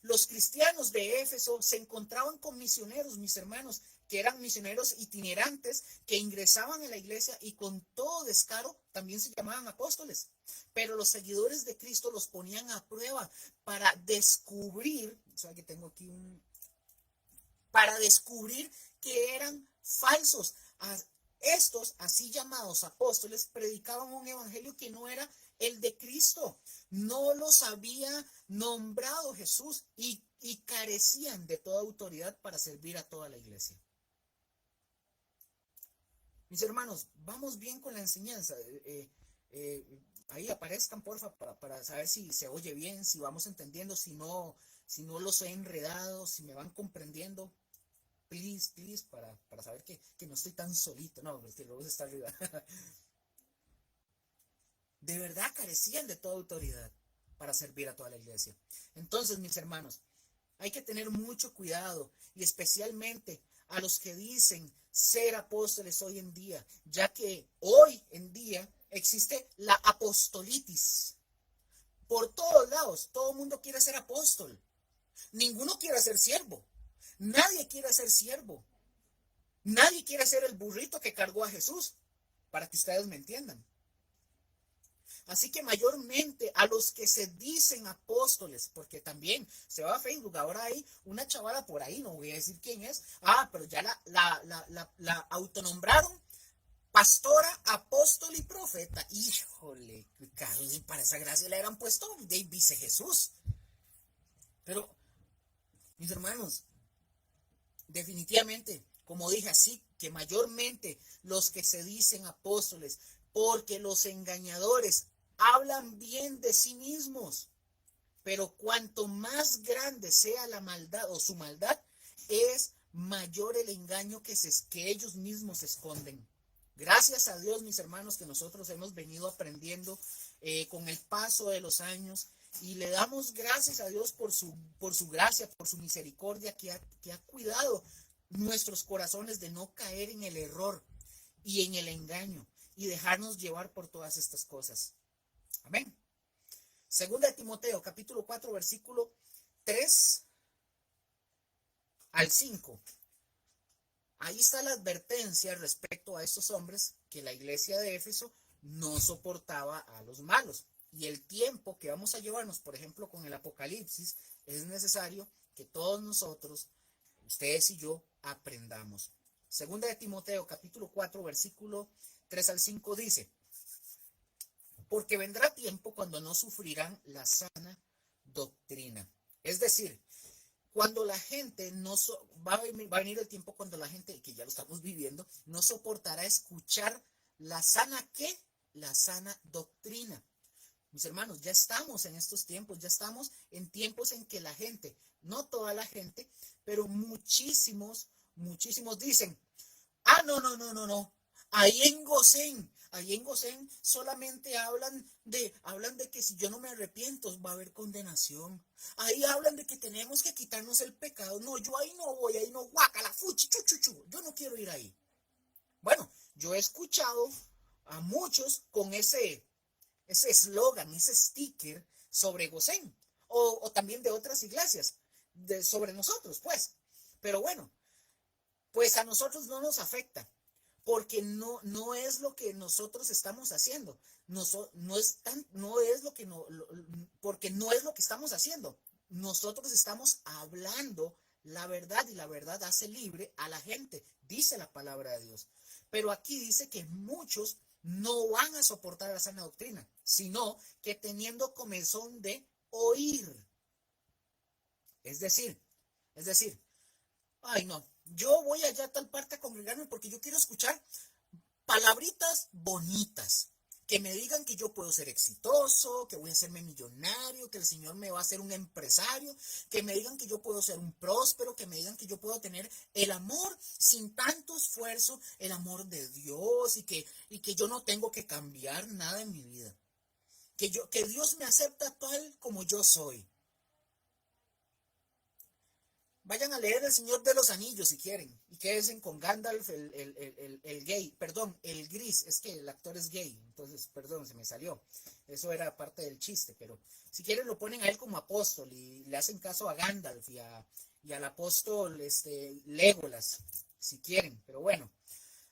Los cristianos de Éfeso se encontraban con misioneros, mis hermanos, que eran misioneros itinerantes que ingresaban a la iglesia y con todo descaro también se llamaban apóstoles. Pero los seguidores de Cristo los ponían a prueba para descubrir, ¿sabe que tengo aquí para descubrir que eran falsos? Estos así llamados apóstoles predicaban un evangelio que no era el de Cristo. No los había nombrado Jesús y carecían de toda autoridad para servir a toda la iglesia. Mis hermanos, vamos bien con la enseñanza. Ahí aparezcan, porfa, para saber si se oye bien, si vamos entendiendo, si no los he enredado, si me van comprendiendo. Please, para saber que no estoy tan solito. No, es que luego está arriba. De verdad carecían de toda autoridad para servir a toda la iglesia. Entonces, mis hermanos, hay que tener mucho cuidado, y especialmente a los que dicen ser apóstoles hoy en día, ya que hoy en día existe la apostolitis. Por todos lados, todo el mundo quiere ser apóstol. Ninguno quiere ser siervo. Nadie quiere ser siervo. Nadie quiere ser el burrito que cargó a Jesús, para que ustedes me entiendan. Así que mayormente a los que se dicen apóstoles, porque también se va a Facebook, ahora hay una chavala por ahí, no voy a decir quién es, pero ya la autonombraron pastora, apóstol y profeta. Híjole, para esa gracia le habrán puesto de vice Jesús. Pero, mis hermanos, definitivamente, como dije, así que mayormente los que se dicen apóstoles, porque los engañadores hablan bien de sí mismos, pero cuanto más grande sea la maldad o su maldad, es mayor el engaño que ellos mismos esconden. Gracias a Dios, mis hermanos, que nosotros hemos venido aprendiendo con el paso de los años, y le damos gracias a Dios por su gracia, por su misericordia que ha cuidado nuestros corazones de no caer en el error y en el engaño y dejarnos llevar por todas estas cosas. Amén. Segunda de Timoteo, capítulo 4, versículo 3 al 5. Ahí está la advertencia respecto a estos hombres que la iglesia de Éfeso no soportaba a los malos. Y el tiempo que vamos a llevarnos, por ejemplo, con el Apocalipsis, es necesario que todos nosotros, ustedes y yo, aprendamos. Segunda de Timoteo, capítulo 4, versículo 3 al 5 dice: porque vendrá tiempo cuando no sufrirán la sana doctrina. Es decir, cuando la gente va a venir el tiempo cuando la gente, que ya lo estamos viviendo, no soportará escuchar la sana ¿qué? La sana doctrina. Mis hermanos, ya estamos en estos tiempos, ya estamos en tiempos en que la gente, no toda la gente, pero muchísimos dicen: no. Ahí en Gosén solamente hablan de que si yo no me arrepiento va a haber condenación. Ahí hablan de que tenemos que quitarnos el pecado. No, yo ahí no voy, ahí no, guácala, fuchi, chuchuchu. Yo no quiero ir ahí. Bueno, yo he escuchado a muchos con ese eslogan, ese sticker sobre Gosén, o también de otras iglesias, sobre nosotros, pues. Pero bueno, pues a nosotros no nos afecta, porque no es lo que nosotros estamos haciendo. Porque no es lo que estamos haciendo. Nosotros estamos hablando la verdad, y la verdad hace libre a la gente, dice la palabra de Dios. Pero aquí dice que muchos no van a soportar la sana doctrina, sino que teniendo comezón de oír. Es decir, ay no, yo voy allá a tal parte a congregarme porque yo quiero escuchar palabritas bonitas, que me digan que yo puedo ser exitoso, que voy a hacerme millonario, que el Señor me va a hacer un empresario, que me digan que yo puedo ser un próspero, que me digan que yo puedo tener el amor sin tanto esfuerzo, el amor de Dios, y que yo no tengo que cambiar nada en mi vida, que Dios me acepta tal como yo soy. Vayan a leer El Señor de los Anillos si quieren, y quédense con Gandalf, el gay, perdón, el gris, es que el actor es gay, entonces, perdón, se me salió, eso era parte del chiste, pero si quieren lo ponen a él como apóstol, y le hacen caso a Gandalf y al apóstol Legolas, si quieren, pero bueno,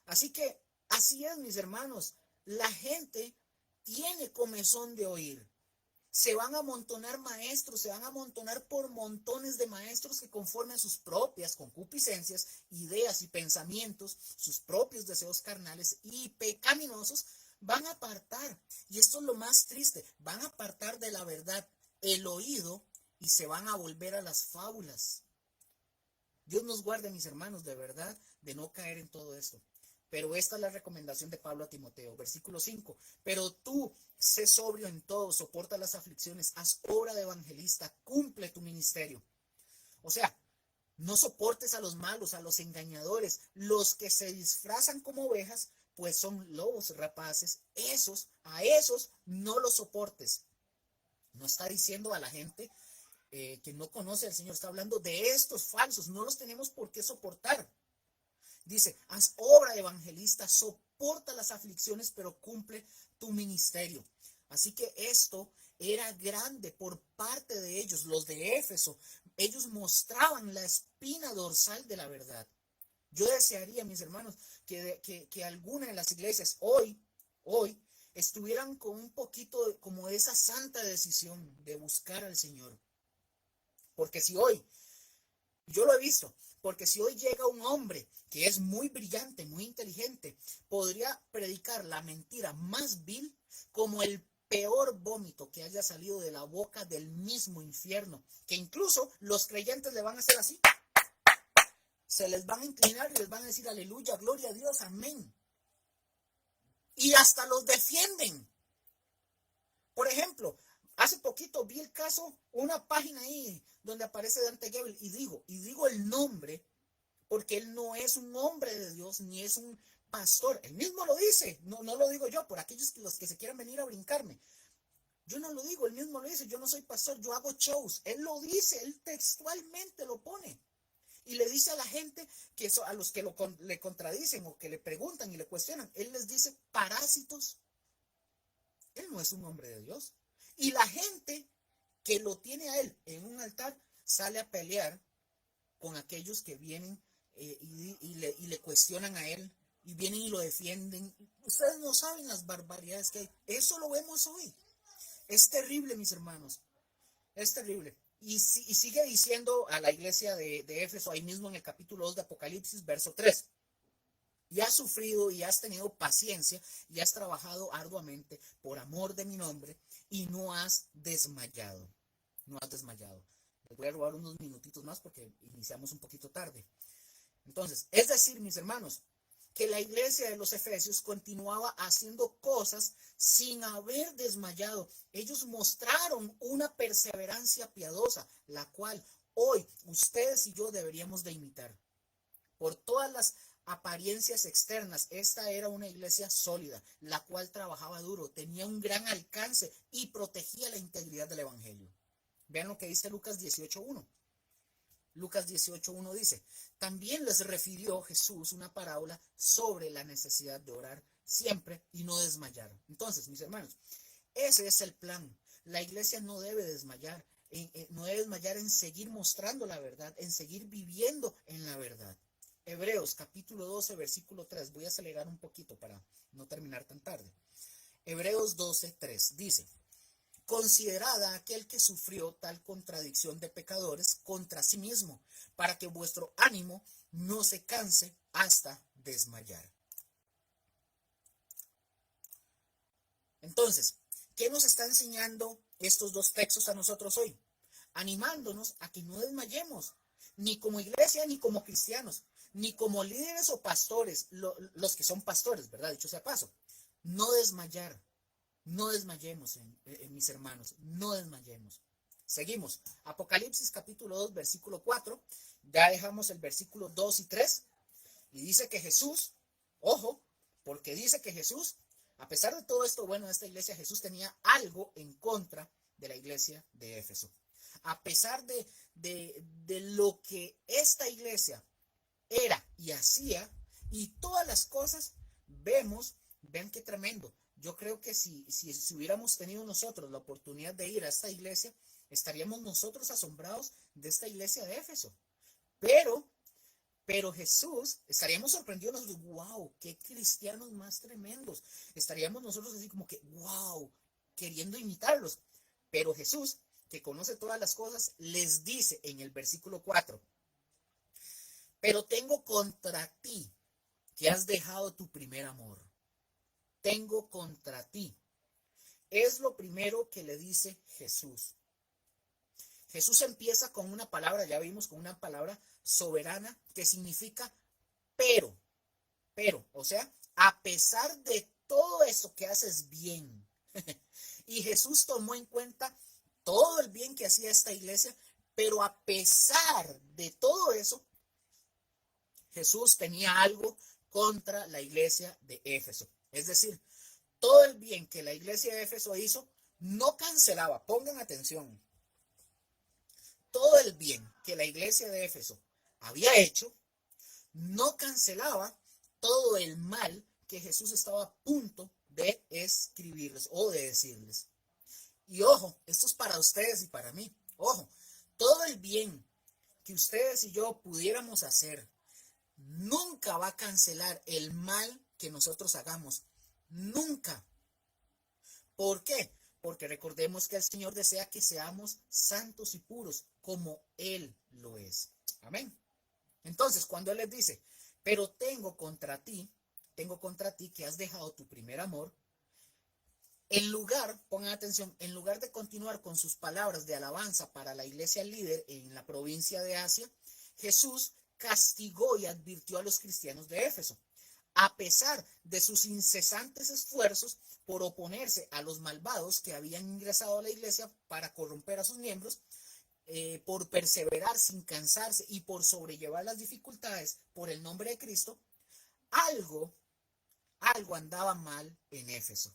así que, así es, mis hermanos, la gente tiene comezón de oír. Se van a amontonar maestros, se van a amontonar por montones de maestros que conforme a sus propias concupiscencias, ideas y pensamientos, sus propios deseos carnales y pecaminosos, van a apartar, y esto es lo más triste, van a apartar de la verdad el oído y se van a volver a las fábulas. Dios nos guarde, mis hermanos, de verdad, de no caer en todo esto. Pero esta es la recomendación de Pablo a Timoteo, versículo 5. Pero tú, sé sobrio en todo, soporta las aflicciones, haz obra de evangelista, cumple tu ministerio. O sea, no soportes a los malos, a los engañadores, los que se disfrazan como ovejas, pues son lobos rapaces. A esos no los soportes. No está diciendo a la gente que no conoce al Señor, está hablando de estos falsos, no los tenemos por qué soportar. Dice, haz obra de evangelista, soporta las aflicciones, pero cumple tu ministerio. Así que esto era grande por parte de ellos, los de Éfeso. Ellos mostraban la espina dorsal de la verdad. Yo desearía, mis hermanos, que alguna de las iglesias hoy estuvieran con un poquito como esa santa decisión de buscar al Señor. Porque si hoy, yo lo he visto, porque si hoy llega un hombre que es muy brillante, muy inteligente, podría predicar la mentira más vil como el peor vómito que haya salido de la boca del mismo infierno, que incluso los creyentes le van a hacer así, se les van a inclinar y les van a decir aleluya, gloria a Dios, amén. Y hasta los defienden. Por ejemplo, hace poquito vi el caso, una página ahí donde aparece Dante Gebel y digo el nombre porque él no es un hombre de Dios ni es un pastor. Él mismo lo dice, no lo digo yo, por aquellos que los que se quieran venir a brincarme. Yo no lo digo, él mismo lo dice, yo no soy pastor, yo hago shows. Él lo dice, él textualmente lo pone. Y le dice a la gente, que a los que le contradicen o que le preguntan y le cuestionan, él les dice parásitos. Él no es un hombre de Dios. Y la gente que lo tiene a él en un altar sale a pelear con aquellos que vienen y le cuestionan a él y vienen y lo defienden. Ustedes no saben las barbaridades que hay. Eso lo vemos hoy. Es terrible, mis hermanos. Es terrible. Y sigue diciendo a la iglesia de Éfeso, ahí mismo en el capítulo 2 de Apocalipsis, verso 3. Y has sufrido y has tenido paciencia y has trabajado arduamente por amor de mi nombre y no has desmayado. No has desmayado. Les voy a robar unos minutitos más porque iniciamos un poquito tarde. Entonces, es decir, mis hermanos, que la iglesia de los Efesios continuaba haciendo cosas sin haber desmayado. Ellos mostraron una perseverancia piadosa, la cual hoy ustedes y yo deberíamos de imitar. Por todas las apariencias externas, esta era una iglesia sólida, la cual trabajaba duro, tenía un gran alcance y protegía la integridad del evangelio. Vean lo que dice Lucas 18:1. Lucas 18:1 dice, también les refirió Jesús una parábola sobre la necesidad de orar siempre y no desmayar. Entonces, mis hermanos, ese es el plan. La iglesia no debe desmayar, no debe desmayar en seguir mostrando la verdad, en seguir viviendo en la verdad. Hebreos capítulo 12, versículo 3. Voy a acelerar un poquito para no terminar tan tarde. Hebreos 12:3 dice, considerad aquel que sufrió tal contradicción de pecadores contra sí mismo, para que vuestro ánimo no se canse hasta desmayar. Entonces, ¿qué nos está enseñando estos dos textos a nosotros hoy? Animándonos a que no desmayemos, ni como iglesia, ni como cristianos, ni como líderes o pastores, los que son pastores, ¿verdad? Dicho sea paso, no desmayar. No desmayemos, mis hermanos, no desmayemos. Seguimos. Apocalipsis capítulo 2, versículo 4. Ya dejamos el versículo 2 y 3. Y dice que Jesús, ojo, porque dice que Jesús, a pesar de todo esto bueno de esta iglesia, Jesús tenía algo en contra de la iglesia de Éfeso. A pesar de lo que esta iglesia era y hacía y todas las cosas, ven qué tremendo. Yo creo que si hubiéramos tenido nosotros la oportunidad de ir a esta iglesia, estaríamos nosotros asombrados de esta iglesia de Éfeso. Pero Jesús, estaríamos sorprendidos, wow, qué cristianos más tremendos. Estaríamos nosotros así como que, wow, queriendo imitarlos. Pero Jesús, que conoce todas las cosas, les dice en el versículo 4, pero tengo contra ti que has dejado tu primer amor. Tengo contra ti. Es lo primero que le dice Jesús. Jesús empieza con una palabra, ya vimos, con una palabra soberana que significa pero, o sea, a pesar de todo eso que haces bien. Y Jesús tomó en cuenta todo el bien que hacía esta iglesia, pero a pesar de todo eso, Jesús tenía algo contra la iglesia de Éfeso. Es decir, todo el bien que la iglesia de Éfeso hizo, no cancelaba, pongan atención, todo el bien que la iglesia de Éfeso había hecho, no cancelaba todo el mal que Jesús estaba a punto de escribirles o de decirles. Y ojo, esto es para ustedes y para mí, ojo, todo el bien que ustedes y yo pudiéramos hacer, nunca va a cancelar el mal que nosotros hagamos. Nunca. ¿Por qué? Porque recordemos que el Señor desea que seamos santos y puros como Él lo es. Amén. Entonces, cuando Él les dice, pero tengo contra ti que has dejado tu primer amor, en lugar, pongan atención, en lugar de continuar con sus palabras de alabanza para la iglesia líder en la provincia de Asia, Jesús castigó y advirtió a los cristianos de Éfeso. A pesar de sus incesantes esfuerzos por oponerse a los malvados que habían ingresado a la iglesia para corromper a sus miembros, por perseverar sin cansarse y por sobrellevar las dificultades por el nombre de Cristo, algo andaba mal en Éfeso.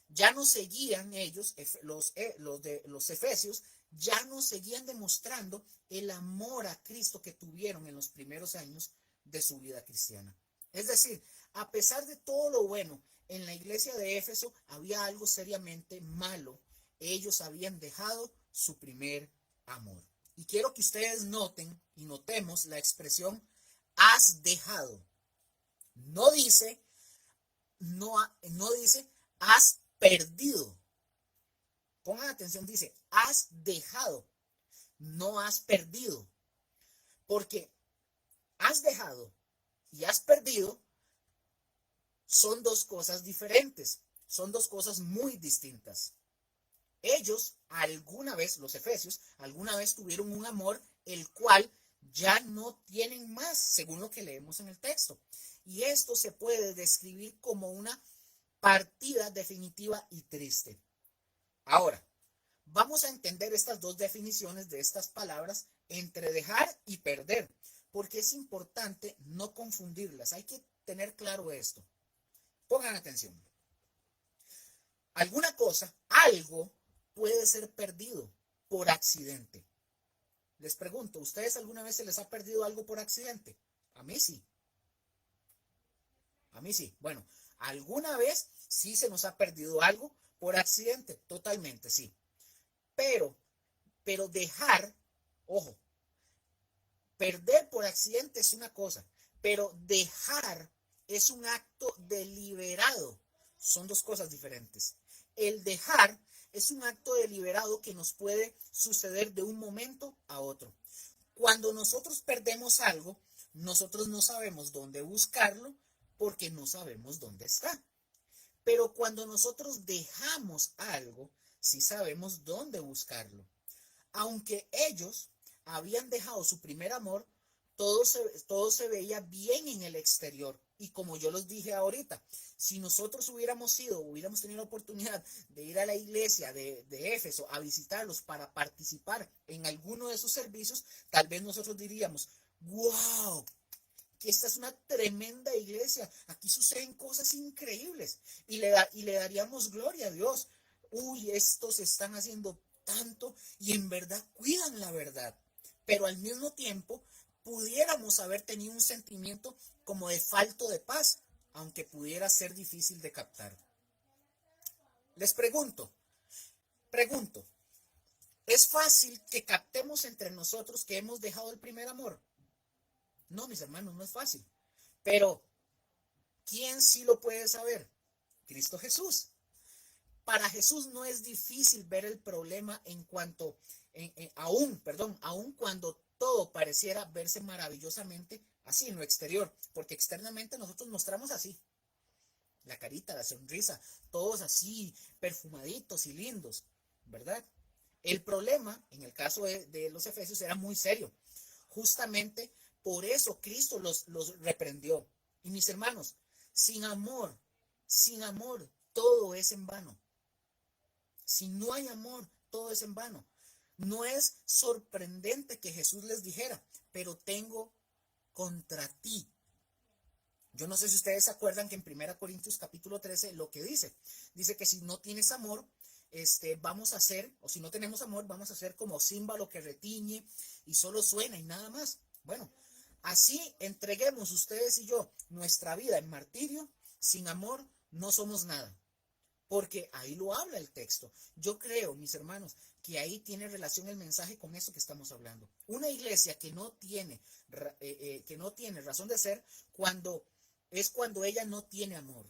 Ya no seguían ellos, los efesios, ya no seguían demostrando el amor a Cristo que tuvieron en los primeros años de su vida cristiana. Es decir, a pesar de todo lo bueno, en la iglesia de Éfeso había algo seriamente malo. Ellos habían dejado su primer amor. Y quiero que ustedes noten y notemos la expresión has dejado. No dice has perdido. Pongan atención, dice has dejado, no has perdido. Porque has dejado y has perdido son dos cosas diferentes, son dos cosas muy distintas. Ellos alguna vez, los efesios, alguna vez tuvieron un amor el cual ya no tienen más, según lo que leemos en el texto. Y esto se puede describir como una partida definitiva y triste. Ahora, vamos a entender estas dos definiciones de estas palabras entre dejar y perder, porque es importante no confundirlas. Hay que tener claro esto. Pongan atención. Alguna cosa, algo, puede ser perdido por accidente. Les pregunto, ¿ustedes alguna vez se les ha perdido algo por accidente? A mí sí. A mí sí. Bueno, alguna vez sí se nos ha perdido algo por accidente, totalmente, sí. Pero dejar, ojo, perder por accidente es una cosa, pero dejar es un acto deliberado. Son dos cosas diferentes. El dejar es un acto deliberado que nos puede suceder de un momento a otro. Cuando nosotros perdemos algo, nosotros no sabemos dónde buscarlo porque no sabemos dónde está. Pero cuando nosotros dejamos algo, sí sabemos dónde buscarlo. Aunque ellos habían dejado su primer amor, todo se veía bien en el exterior. Y como yo los dije ahorita, si nosotros hubiéramos tenido la oportunidad de ir a la iglesia de Éfeso a visitarlos para participar en alguno de sus servicios, tal vez nosotros diríamos, wow, que esta es una tremenda iglesia, aquí suceden cosas increíbles y le daríamos gloria a Dios. Uy, estos están haciendo tanto y en verdad cuidan la verdad, pero al mismo tiempo pudiéramos haber tenido un sentimiento como de falto de paz, aunque pudiera ser difícil de captar. Les pregunto, ¿es fácil que captemos entre nosotros que hemos dejado el primer amor? No, mis hermanos, no es fácil. Pero, ¿quién sí lo puede saber? Cristo Jesús. Para Jesús no es difícil ver el problema aun cuando todo pareciera verse maravillosamente así en lo exterior, porque externamente nosotros mostramos así, la carita, la sonrisa, todos así, perfumaditos y lindos, ¿verdad? El problema, en el caso de los efesios, era muy serio. Justamente por eso Cristo los reprendió. Y mis hermanos, sin amor, todo es en vano. Si no hay amor, todo es en vano. No es sorprendente que Jesús les dijera, pero tengo contra ti. Yo no sé si ustedes se acuerdan que en 1 Corintios capítulo 13 lo que dice que si no tienes amor, vamos a hacer, o si no tenemos amor, vamos a hacer como címbalo que retiñe y solo suena y nada más. Bueno, así entreguemos ustedes y yo nuestra vida en martirio, sin amor no somos nada. Porque ahí lo habla el texto. Yo creo, mis hermanos, que ahí tiene relación el mensaje con esto que estamos hablando. Una iglesia que no tiene razón de ser cuando ella no tiene amor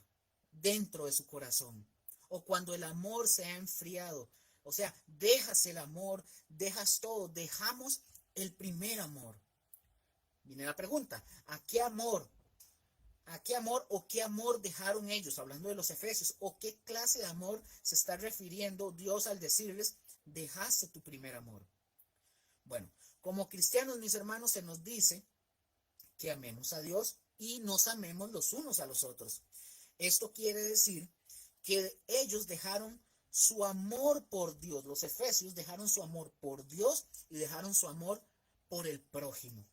dentro de su corazón. o cuando el amor se ha enfriado. O sea, dejas el amor, dejas todo, dejamos el primer amor. Viene la pregunta, ¿a qué amor? ¿A qué amor o qué amor dejaron ellos? Hablando de los efesios, ¿o qué clase de amor se está refiriendo Dios al decirles, dejaste tu primer amor? Bueno, como cristianos, mis hermanos, se nos dice que amemos a Dios y nos amemos los unos a los otros. Esto quiere decir que ellos dejaron su amor por Dios. Los efesios dejaron su amor por Dios y dejaron su amor por el prójimo.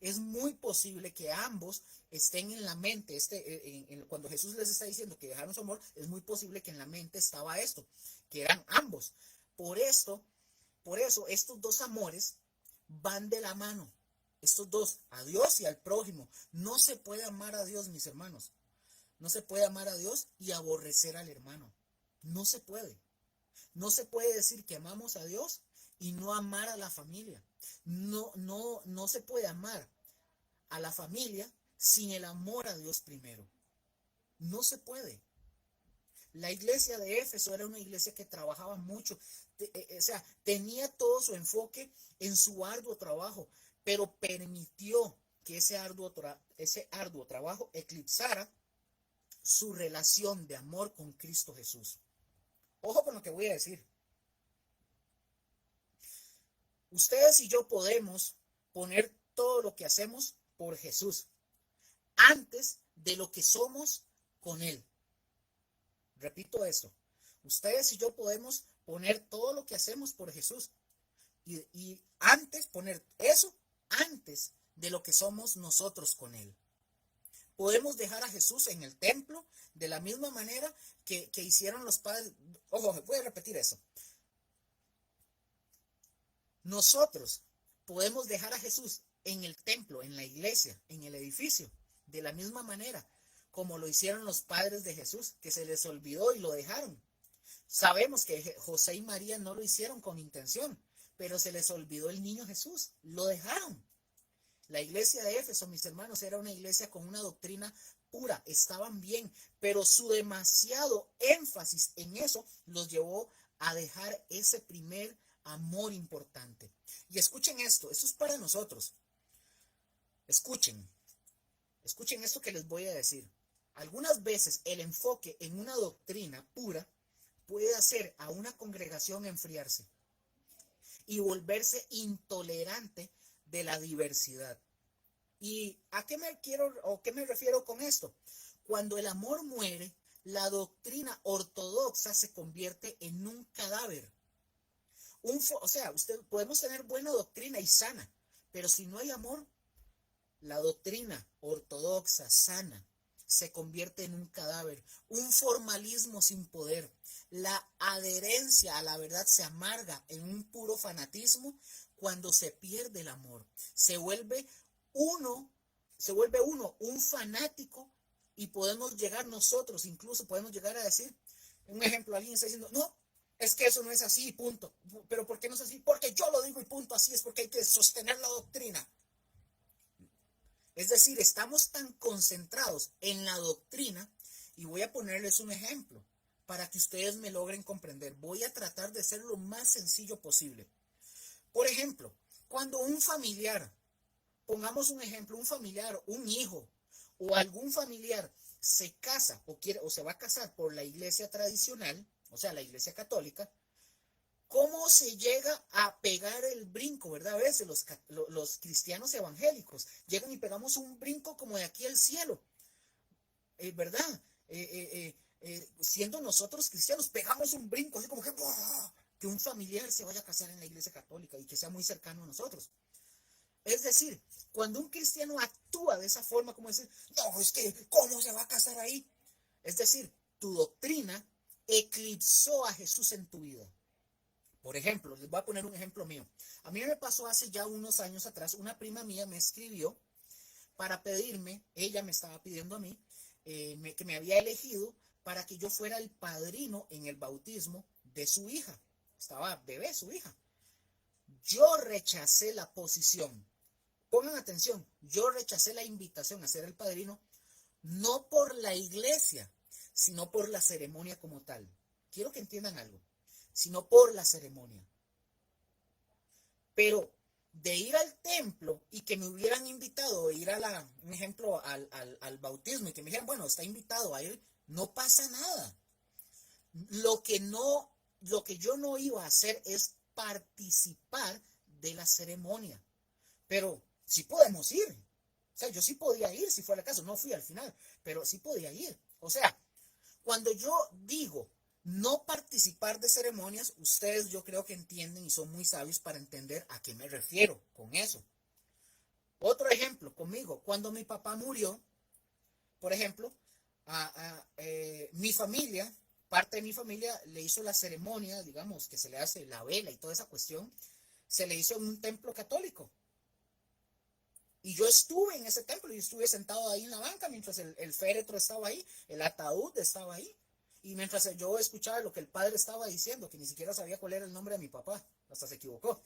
Es muy posible que ambos estén en la mente, cuando Jesús les está diciendo que dejaron su amor, es muy posible que en la mente estaba esto, que eran ambos. Por eso, estos dos amores van de la mano. Estos dos, a Dios y al prójimo. No se puede amar a Dios, mis hermanos. No se puede amar a Dios y aborrecer al hermano. No se puede. No se puede decir que amamos a Dios y no amar a la familia. No se puede amar a la familia sin el amor a Dios primero. No se puede. La iglesia de Éfeso era una iglesia que trabajaba mucho, o sea, tenía todo su enfoque en su arduo trabajo, pero permitió que ese arduo trabajo eclipsara su relación de amor con Cristo Jesús. Ojo con lo que voy a decir. Ustedes y yo podemos poner todo lo que hacemos por Jesús antes de lo que somos con Él. Repito esto. Ustedes y yo podemos poner todo lo que hacemos por Jesús y antes poner eso antes de lo que somos nosotros con Él. Podemos dejar a Jesús en el templo de la misma manera que hicieron los padres. Ojo, voy a repetir eso. Nosotros podemos dejar a Jesús en el templo, en la iglesia, en el edificio, de la misma manera como lo hicieron los padres de Jesús, que se les olvidó y lo dejaron. Sabemos que José y María no lo hicieron con intención, pero se les olvidó el niño Jesús, lo dejaron. La iglesia de Éfeso, mis hermanos, era una iglesia con una doctrina pura, estaban bien, pero su demasiado énfasis en eso los llevó a dejar ese primer amor importante. Y escuchen esto es para nosotros. Escuchen esto que les voy a decir. Algunas veces el enfoque en una doctrina pura puede hacer a una congregación enfriarse y volverse intolerante de la diversidad. ¿Y a qué me refiero con esto? Cuando el amor muere, la doctrina ortodoxa se convierte en un cadáver. Podemos tener buena doctrina y sana, pero si no hay amor, la doctrina ortodoxa, sana, se convierte en un cadáver, un formalismo sin poder. La adherencia a la verdad se amarga en un puro fanatismo cuando se pierde el amor. Se vuelve uno un fanático y incluso podemos llegar a decir, un ejemplo, alguien está diciendo, no, es que eso no es así, punto. ¿Pero por qué no es así? Porque yo lo digo y punto, así es, porque hay que sostener la doctrina. Es decir, estamos tan concentrados en la doctrina, y voy a ponerles un ejemplo para que ustedes me logren comprender. Voy a tratar de ser lo más sencillo posible. Por ejemplo, cuando un familiar, pongamos un ejemplo, un familiar, un hijo o algún familiar se casa o se va a casar por la iglesia tradicional, o sea, la iglesia católica, ¿cómo se llega a pegar el brinco, verdad? A veces los cristianos evangélicos llegan y pegamos un brinco como de aquí al cielo, ¿verdad? Siendo nosotros cristianos, pegamos un brinco, así como que un familiar se vaya a casar en la iglesia católica y que sea muy cercano a nosotros. Es decir, cuando un cristiano actúa de esa forma, como decir, no, es que, ¿cómo se va a casar ahí? Es decir, tu doctrina eclipsó a Jesús en tu vida. Por ejemplo, les voy a poner un ejemplo mío. A mí me pasó hace ya unos años atrás, una prima mía me escribió para pedirme, ella me estaba pidiendo a mí, que me había elegido para que yo fuera el padrino en el bautismo de su hija. Estaba bebé su hija. Yo rechacé la posición. Pongan atención, yo rechacé la invitación a ser el padrino, no por la iglesia, sino por la ceremonia como tal. quiero que entiendan algo, sino por la ceremonia. Pero de ir al templo y que me hubieran invitado a ir un ejemplo, al bautismo y que me dijeran, bueno, está invitado a ir, no pasa nada. Lo que yo no iba a hacer es participar de la ceremonia. Pero sí podemos ir. O sea, yo sí podía ir si fuera el caso. No fui al final, pero sí podía ir. O sea, cuando yo digo no participar de ceremonias, ustedes yo creo que entienden y son muy sabios para entender a qué me refiero con eso. Otro ejemplo conmigo, cuando mi papá murió, por ejemplo, mi familia, parte de mi familia le hizo la ceremonia, digamos, que se le hace la vela y toda esa cuestión, se le hizo en un templo católico. Y yo estuve en ese templo, yo estuve sentado ahí en la banca mientras el féretro estaba ahí, el ataúd estaba ahí. Y mientras yo escuchaba lo que el padre estaba diciendo, que ni siquiera sabía cuál era el nombre de mi papá, hasta se equivocó.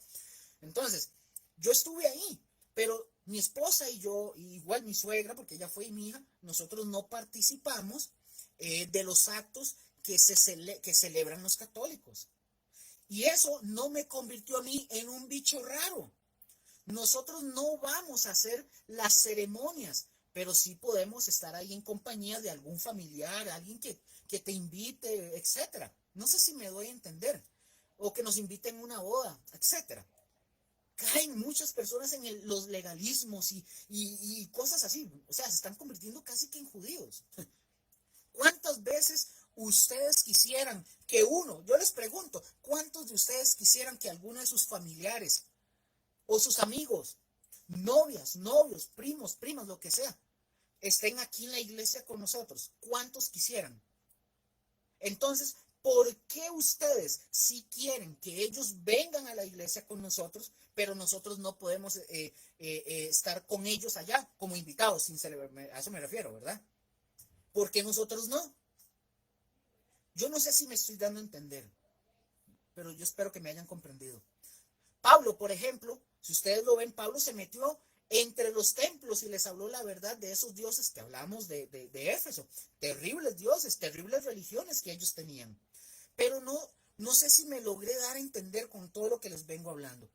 Entonces, yo estuve ahí, pero mi esposa y yo, igual mi suegra, porque ella fue mi hija, nosotros no participamos de los actos que celebran los católicos. Y eso no me convirtió a mí en un bicho raro. Nosotros no vamos a hacer las ceremonias, pero sí podemos estar ahí en compañía de algún familiar, alguien que te invite, etcétera. No sé si me doy a entender. O que nos inviten a una boda, etcétera. Caen muchas personas en los legalismos y cosas así. O sea, se están convirtiendo casi que en judíos. ¿Cuántas veces ustedes quisieran que yo les pregunto, ¿cuántos de ustedes quisieran que alguno de sus familiares o sus amigos, novias, novios, primos, primas, lo que sea, estén aquí en la iglesia con nosotros? ¿Cuántos quisieran? Entonces, ¿por qué ustedes sí quieren que ellos vengan a la iglesia con nosotros, pero nosotros no podemos estar con ellos allá como invitados, sin celebrar? A eso me refiero, ¿verdad? ¿Por qué nosotros no? Yo no sé si me estoy dando a entender, pero yo espero que me hayan comprendido. Pablo, por ejemplo, si ustedes lo ven, Pablo se metió entre los templos y les habló la verdad de esos dioses que hablamos de Éfeso. Terribles dioses, terribles religiones que ellos tenían. Pero no sé si me logré dar a entender con todo lo que les vengo hablando.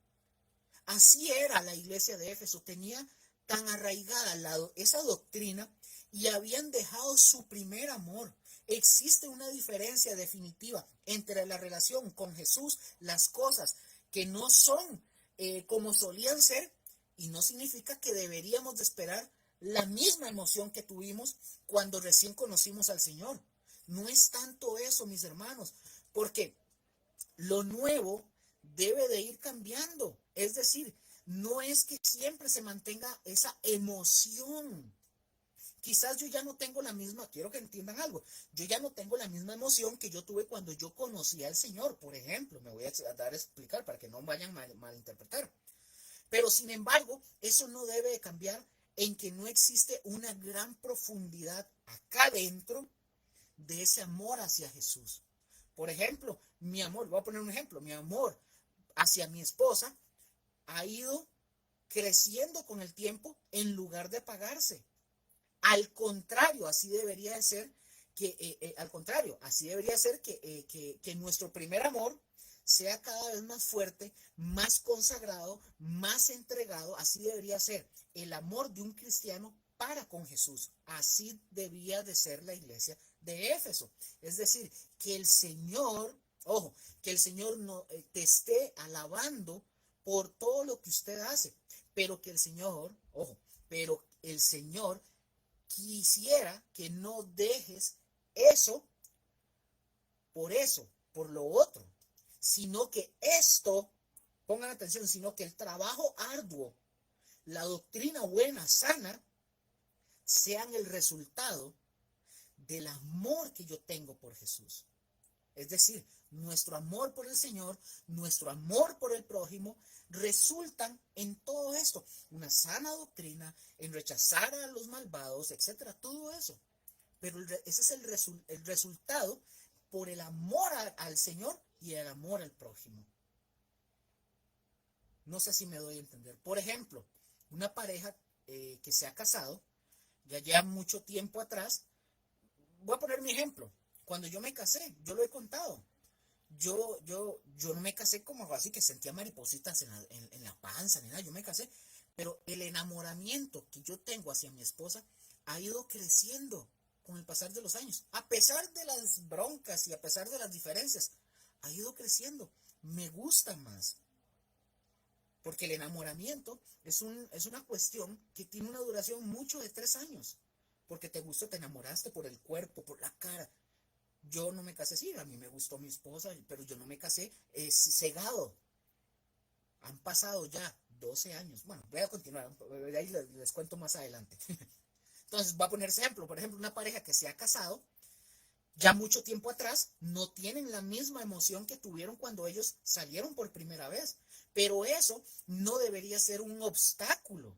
Así era la iglesia de Éfeso, tenía tan arraigada esa doctrina y habían dejado su primer amor. Existe una diferencia definitiva entre la relación con Jesús, las cosas que no son como solían ser, y no significa que deberíamos de esperar la misma emoción que tuvimos cuando recién conocimos al Señor. No es tanto eso, mis hermanos, porque lo nuevo debe de ir cambiando. Es decir, no es que siempre se mantenga esa emoción. Quizás yo ya no tengo la misma, quiero que entiendan algo, yo ya no tengo la misma emoción que yo tuve cuando yo conocí al Señor, por ejemplo. Me voy a dar a explicar para que no vayan malinterpretar. Pero sin embargo, eso no debe de cambiar en que no existe una gran profundidad acá dentro de ese amor hacia Jesús. Por ejemplo, mi amor, voy a poner un ejemplo, mi amor hacia mi esposa ha ido creciendo con el tiempo en lugar de apagarse. Al contrario, así debería de ser que nuestro primer amor sea cada vez más fuerte, más consagrado, más entregado. Así debería ser el amor de un cristiano para con Jesús. Así debía de ser la iglesia de Éfeso. Es decir, que el Señor, que el Señor no, te esté alabando por todo lo que usted hace, pero que el Señor, pero el Señor quisiera que no dejes eso, por lo otro, sino que pongan atención, sino que el trabajo arduo, la doctrina buena, sana, sean el resultado del amor que yo tengo por Jesús. Es decir, nuestro amor por el Señor, nuestro amor por el prójimo, resultan en todo esto. Una sana doctrina, en rechazar a los malvados, etcétera, todo eso. Pero ese es el resultado por el amor al Señor y el amor al prójimo. No sé si me doy a entender. Por ejemplo, una pareja que se ha casado, ya lleva mucho tiempo atrás. Voy a poner mi ejemplo. Cuando yo me casé, yo lo he contado. Yo no me casé como algo así que sentía maripositas en la panza, ni nada. Yo me casé, pero el enamoramiento que yo tengo hacia mi esposa ha ido creciendo con el pasar de los años. A pesar de las broncas y a pesar de las diferencias, ha ido creciendo. Me gusta más. Porque el enamoramiento es una cuestión que tiene una duración mucho de 3 años. Porque te gustó, te enamoraste por el cuerpo, por la cara. Yo no me casé, sí, a mí me gustó mi esposa, pero yo no me casé cegado. Han pasado ya 12 años. Bueno, voy a continuar, ahí les cuento más adelante. Entonces, voy a poner ejemplo. Por ejemplo, una pareja que se ha casado ya mucho tiempo atrás no tienen la misma emoción que tuvieron cuando ellos salieron por primera vez. Pero eso no debería ser un obstáculo.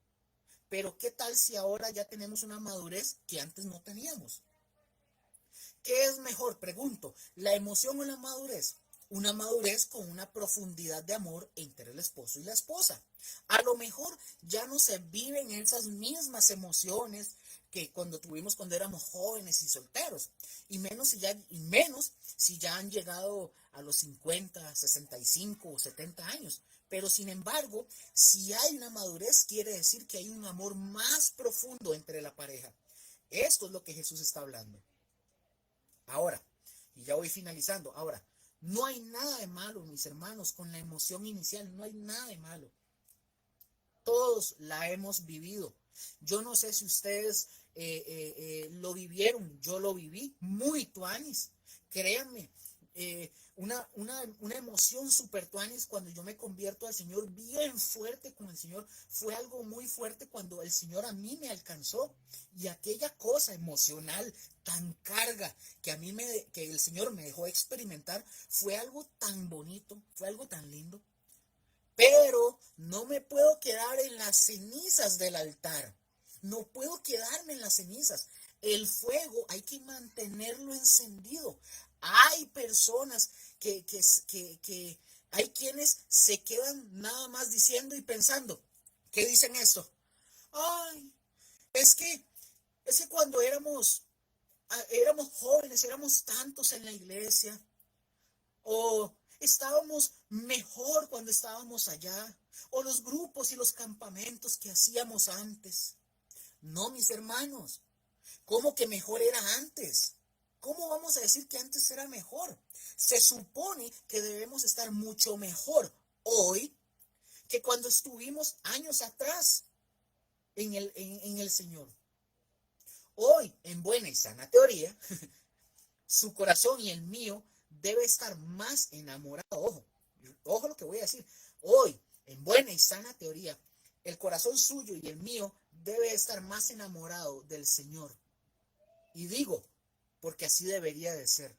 Pero ¿qué tal si ahora ya tenemos una madurez que antes no teníamos? ¿Qué es mejor? Pregunto, ¿la emoción o la madurez? Una madurez con una profundidad de amor entre el esposo y la esposa. A lo mejor ya no se viven esas mismas emociones que cuando éramos jóvenes y solteros. Y menos si ya han llegado a los 50, 65 o 70 años. Pero sin embargo, si hay una madurez, quiere decir que hay un amor más profundo entre la pareja. Esto es lo que Jesús está hablando. Ahora, y ya voy finalizando, ahora, no hay nada de malo, mis hermanos, con la emoción inicial, no hay nada de malo. Todos la hemos vivido. Yo no sé si ustedes lo vivieron, yo lo viví muy tuanis, créanme. Una emoción super tuanis cuando yo me convierto al Señor, bien fuerte con el Señor. Fue algo muy fuerte cuando el Señor a mí me alcanzó, y aquella cosa emocional tan carga que que el Señor me dejó experimentar fue algo tan bonito, fue algo tan lindo. Pero no me puedo quedar en las cenizas del altar. No puedo quedarme en las cenizas. El fuego hay que mantenerlo encendido. Hay personas que hay quienes se quedan nada más diciendo y pensando. ¿Qué dicen esto? Ay, es que cuando éramos jóvenes, éramos tantos en la iglesia, o estábamos mejor cuando estábamos allá, o los grupos y los campamentos que hacíamos antes. No, mis hermanos, ¿cómo que mejor era antes? ¿Cómo vamos a decir que antes era mejor? Se supone que debemos estar mucho mejor hoy que cuando estuvimos años atrás en el Señor. Hoy, en buena y sana teoría, su corazón y el mío debe estar más enamorado. Ojo lo que voy a decir. Hoy, en buena y sana teoría, el corazón suyo y el mío debe estar más enamorado del Señor. Y digo, porque así debería de ser.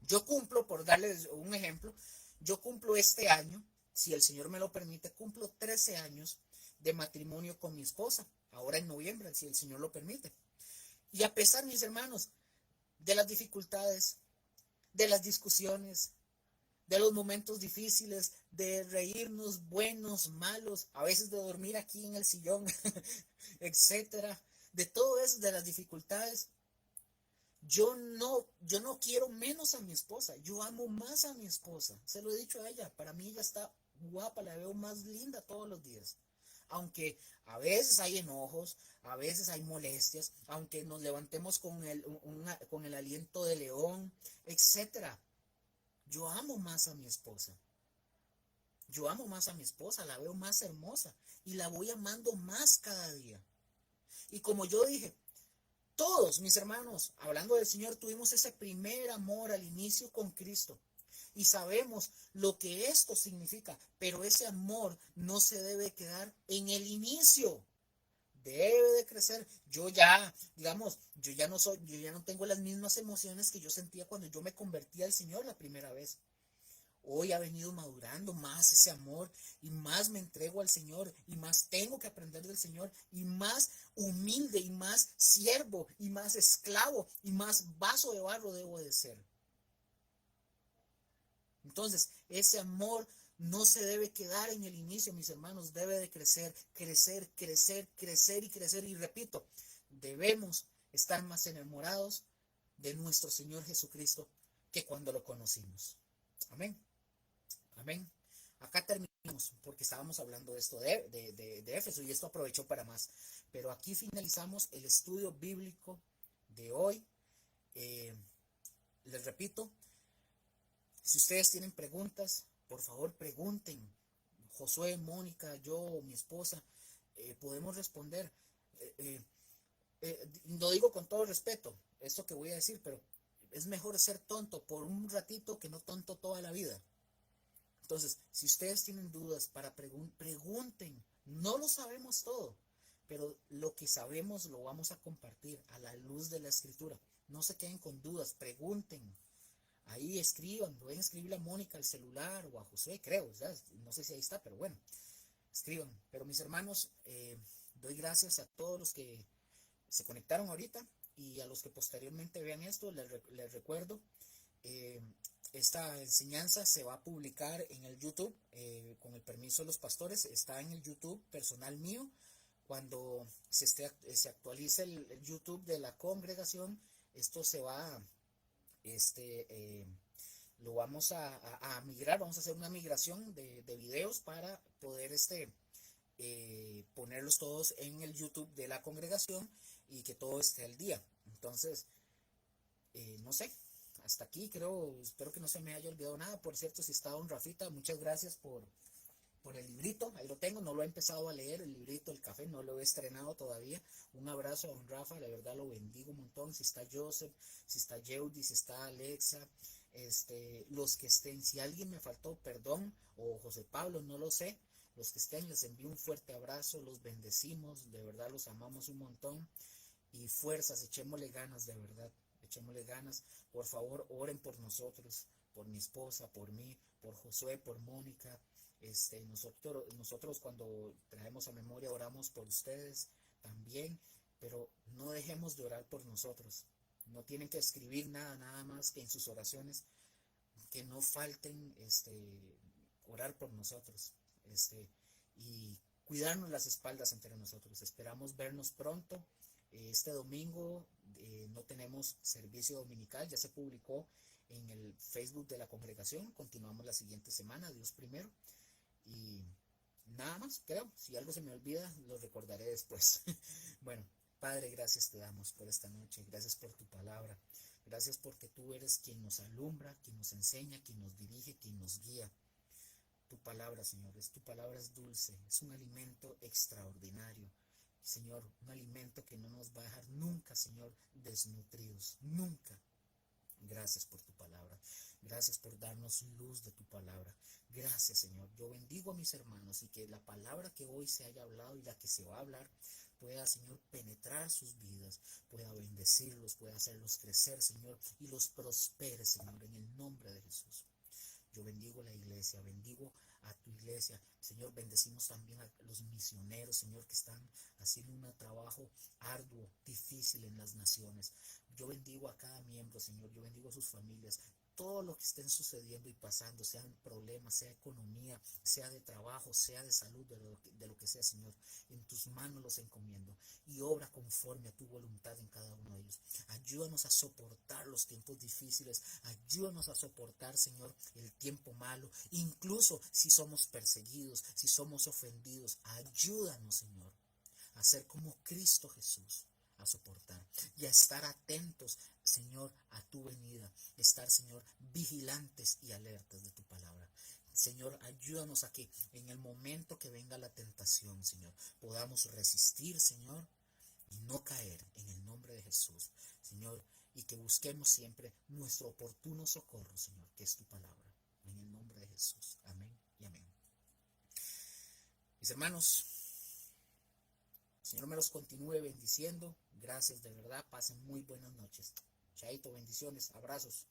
Yo cumplo, por darles un ejemplo, yo cumplo este año, si el Señor me lo permite, cumplo 13 años de matrimonio con mi esposa, ahora en noviembre, si el Señor lo permite. Y a pesar, mis hermanos, de las dificultades, de las discusiones, de los momentos difíciles, de reírnos, buenos, malos, a veces de dormir aquí en el sillón, etcétera, de todo eso, de las dificultades, yo no quiero menos a mi esposa, yo amo más a mi esposa, se lo he dicho a ella, para mí ella está guapa, la veo más linda todos los días. Aunque a veces hay enojos, a veces hay molestias, aunque nos levantemos con el aliento de león, etcétera. Yo amo más a mi esposa. Yo amo más a mi esposa, la veo más hermosa y la voy amando más cada día. Y como yo dije, todos mis hermanos, hablando del Señor, tuvimos ese primer amor al inicio con Cristo. Y sabemos lo que esto significa, pero ese amor no se debe quedar en el inicio. Debe de crecer. Yo ya no tengo las mismas emociones que yo sentía cuando yo me convertí al Señor la primera vez. Hoy ha venido madurando más ese amor y más me entrego al Señor y más tengo que aprender del Señor y más humilde y más siervo y más esclavo y más vaso de barro debo de ser. Entonces, ese amor no se debe quedar en el inicio, mis hermanos, debe de crecer, crecer, crecer, crecer y crecer. Y repito, debemos estar más enamorados de nuestro Señor Jesucristo que cuando lo conocimos. Amén. Amén. Acá terminamos porque estábamos hablando de esto de Éfeso y esto aprovechó para más. Pero aquí finalizamos el estudio bíblico de hoy. Les repito, si ustedes tienen preguntas, por favor pregunten. Josué, Mónica, yo, mi esposa, podemos responder. Lo digo con todo respeto, esto que voy a decir, pero es mejor ser tonto por un ratito que no tonto toda la vida. Entonces, si ustedes tienen dudas, pregunten. No lo sabemos todo, pero lo que sabemos lo vamos a compartir a la luz de la Escritura. No se queden con dudas, pregunten. Ahí escriban, pueden escribirle a Mónica al celular o a José, creo, no sé si ahí está, pero bueno, escriban. Pero mis hermanos, doy gracias a todos los que se conectaron ahorita y a los que posteriormente vean esto. Les recuerdo, esta enseñanza se va a publicar en el YouTube, con el permiso de los pastores. Está en el YouTube personal mío. Cuando se actualice el YouTube de la congregación, esto se va lo vamos a migrar, vamos a hacer una migración de videos para poder ponerlos todos en el YouTube de la congregación y que todo esté al día. Entonces, no sé, hasta aquí espero que no se me haya olvidado nada. Por cierto, si está don Rafita, muchas gracias por el librito, ahí lo tengo, no lo he empezado a leer, el librito, el café, no lo he estrenado todavía. Un abrazo a don Rafa, la verdad lo bendigo un montón. Si está Joseph, si está Yeudi, si está Alexa, los que estén, si alguien me faltó, perdón, o José Pablo, no lo sé, los que estén, les envío un fuerte abrazo, los bendecimos, de verdad los amamos un montón, y fuerzas, echémosle ganas, de verdad, echémosle ganas. Por favor, oren por nosotros, por mi esposa, por mí, por Josué, por Mónica. Nosotros cuando traemos a memoria oramos por ustedes también, pero no dejemos de orar por nosotros. No tienen que escribir nada más que en sus oraciones, que no falten orar por nosotros, y cuidarnos las espaldas entre nosotros. Esperamos vernos pronto. Este domingo no tenemos servicio dominical, ya se publicó en el Facebook de la congregación. Continuamos la siguiente semana, Dios primero. Y nada más, creo. Si algo se me olvida, lo recordaré después. Bueno, Padre, gracias te damos por esta noche. Gracias por tu palabra. Gracias porque tú eres quien nos alumbra, quien nos enseña, quien nos dirige, quien nos guía. Tu palabra, Señor, tu palabra es dulce, es un alimento extraordinario. Señor, un alimento que no nos va a dejar nunca, Señor, desnutridos, nunca. Gracias por tu palabra. Gracias por darnos luz de tu palabra. Gracias, Señor. Yo bendigo a mis hermanos y que la palabra que hoy se haya hablado y la que se va a hablar pueda, Señor, penetrar sus vidas, pueda bendecirlos, pueda hacerlos crecer, Señor, y los prospere, Señor, en el nombre de Jesús. Yo bendigo la iglesia, bendigo a tu iglesia. Señor, bendecimos también a los misioneros, Señor, que están haciendo un trabajo arduo, difícil en las naciones. Yo bendigo a cada miembro, Señor, yo bendigo a sus familias. Todo lo que estén sucediendo y pasando, sean problemas, sea economía, sea de trabajo, sea de salud, de lo que sea, Señor, en tus manos los encomiendo y obra conforme a tu voluntad en cada uno de ellos. Ayúdanos a soportar los tiempos difíciles, ayúdanos a soportar, Señor, el tiempo malo, incluso si somos perseguidos, si somos ofendidos. Ayúdanos, Señor, a ser como Cristo Jesús, a soportar y a estar atentos, Señor, a tu venida, estar, Señor, vigilantes y alertas de tu palabra. Señor, ayúdanos a que en el momento que venga la tentación, Señor, podamos resistir, Señor, y no caer en el nombre de Jesús, Señor, y que busquemos siempre nuestro oportuno socorro, Señor, que es tu palabra, en el nombre de Jesús. Amén y amén. Mis hermanos, el Señor me los continúe bendiciendo. Gracias de verdad, pasen muy buenas noches. Chaito, bendiciones, abrazos.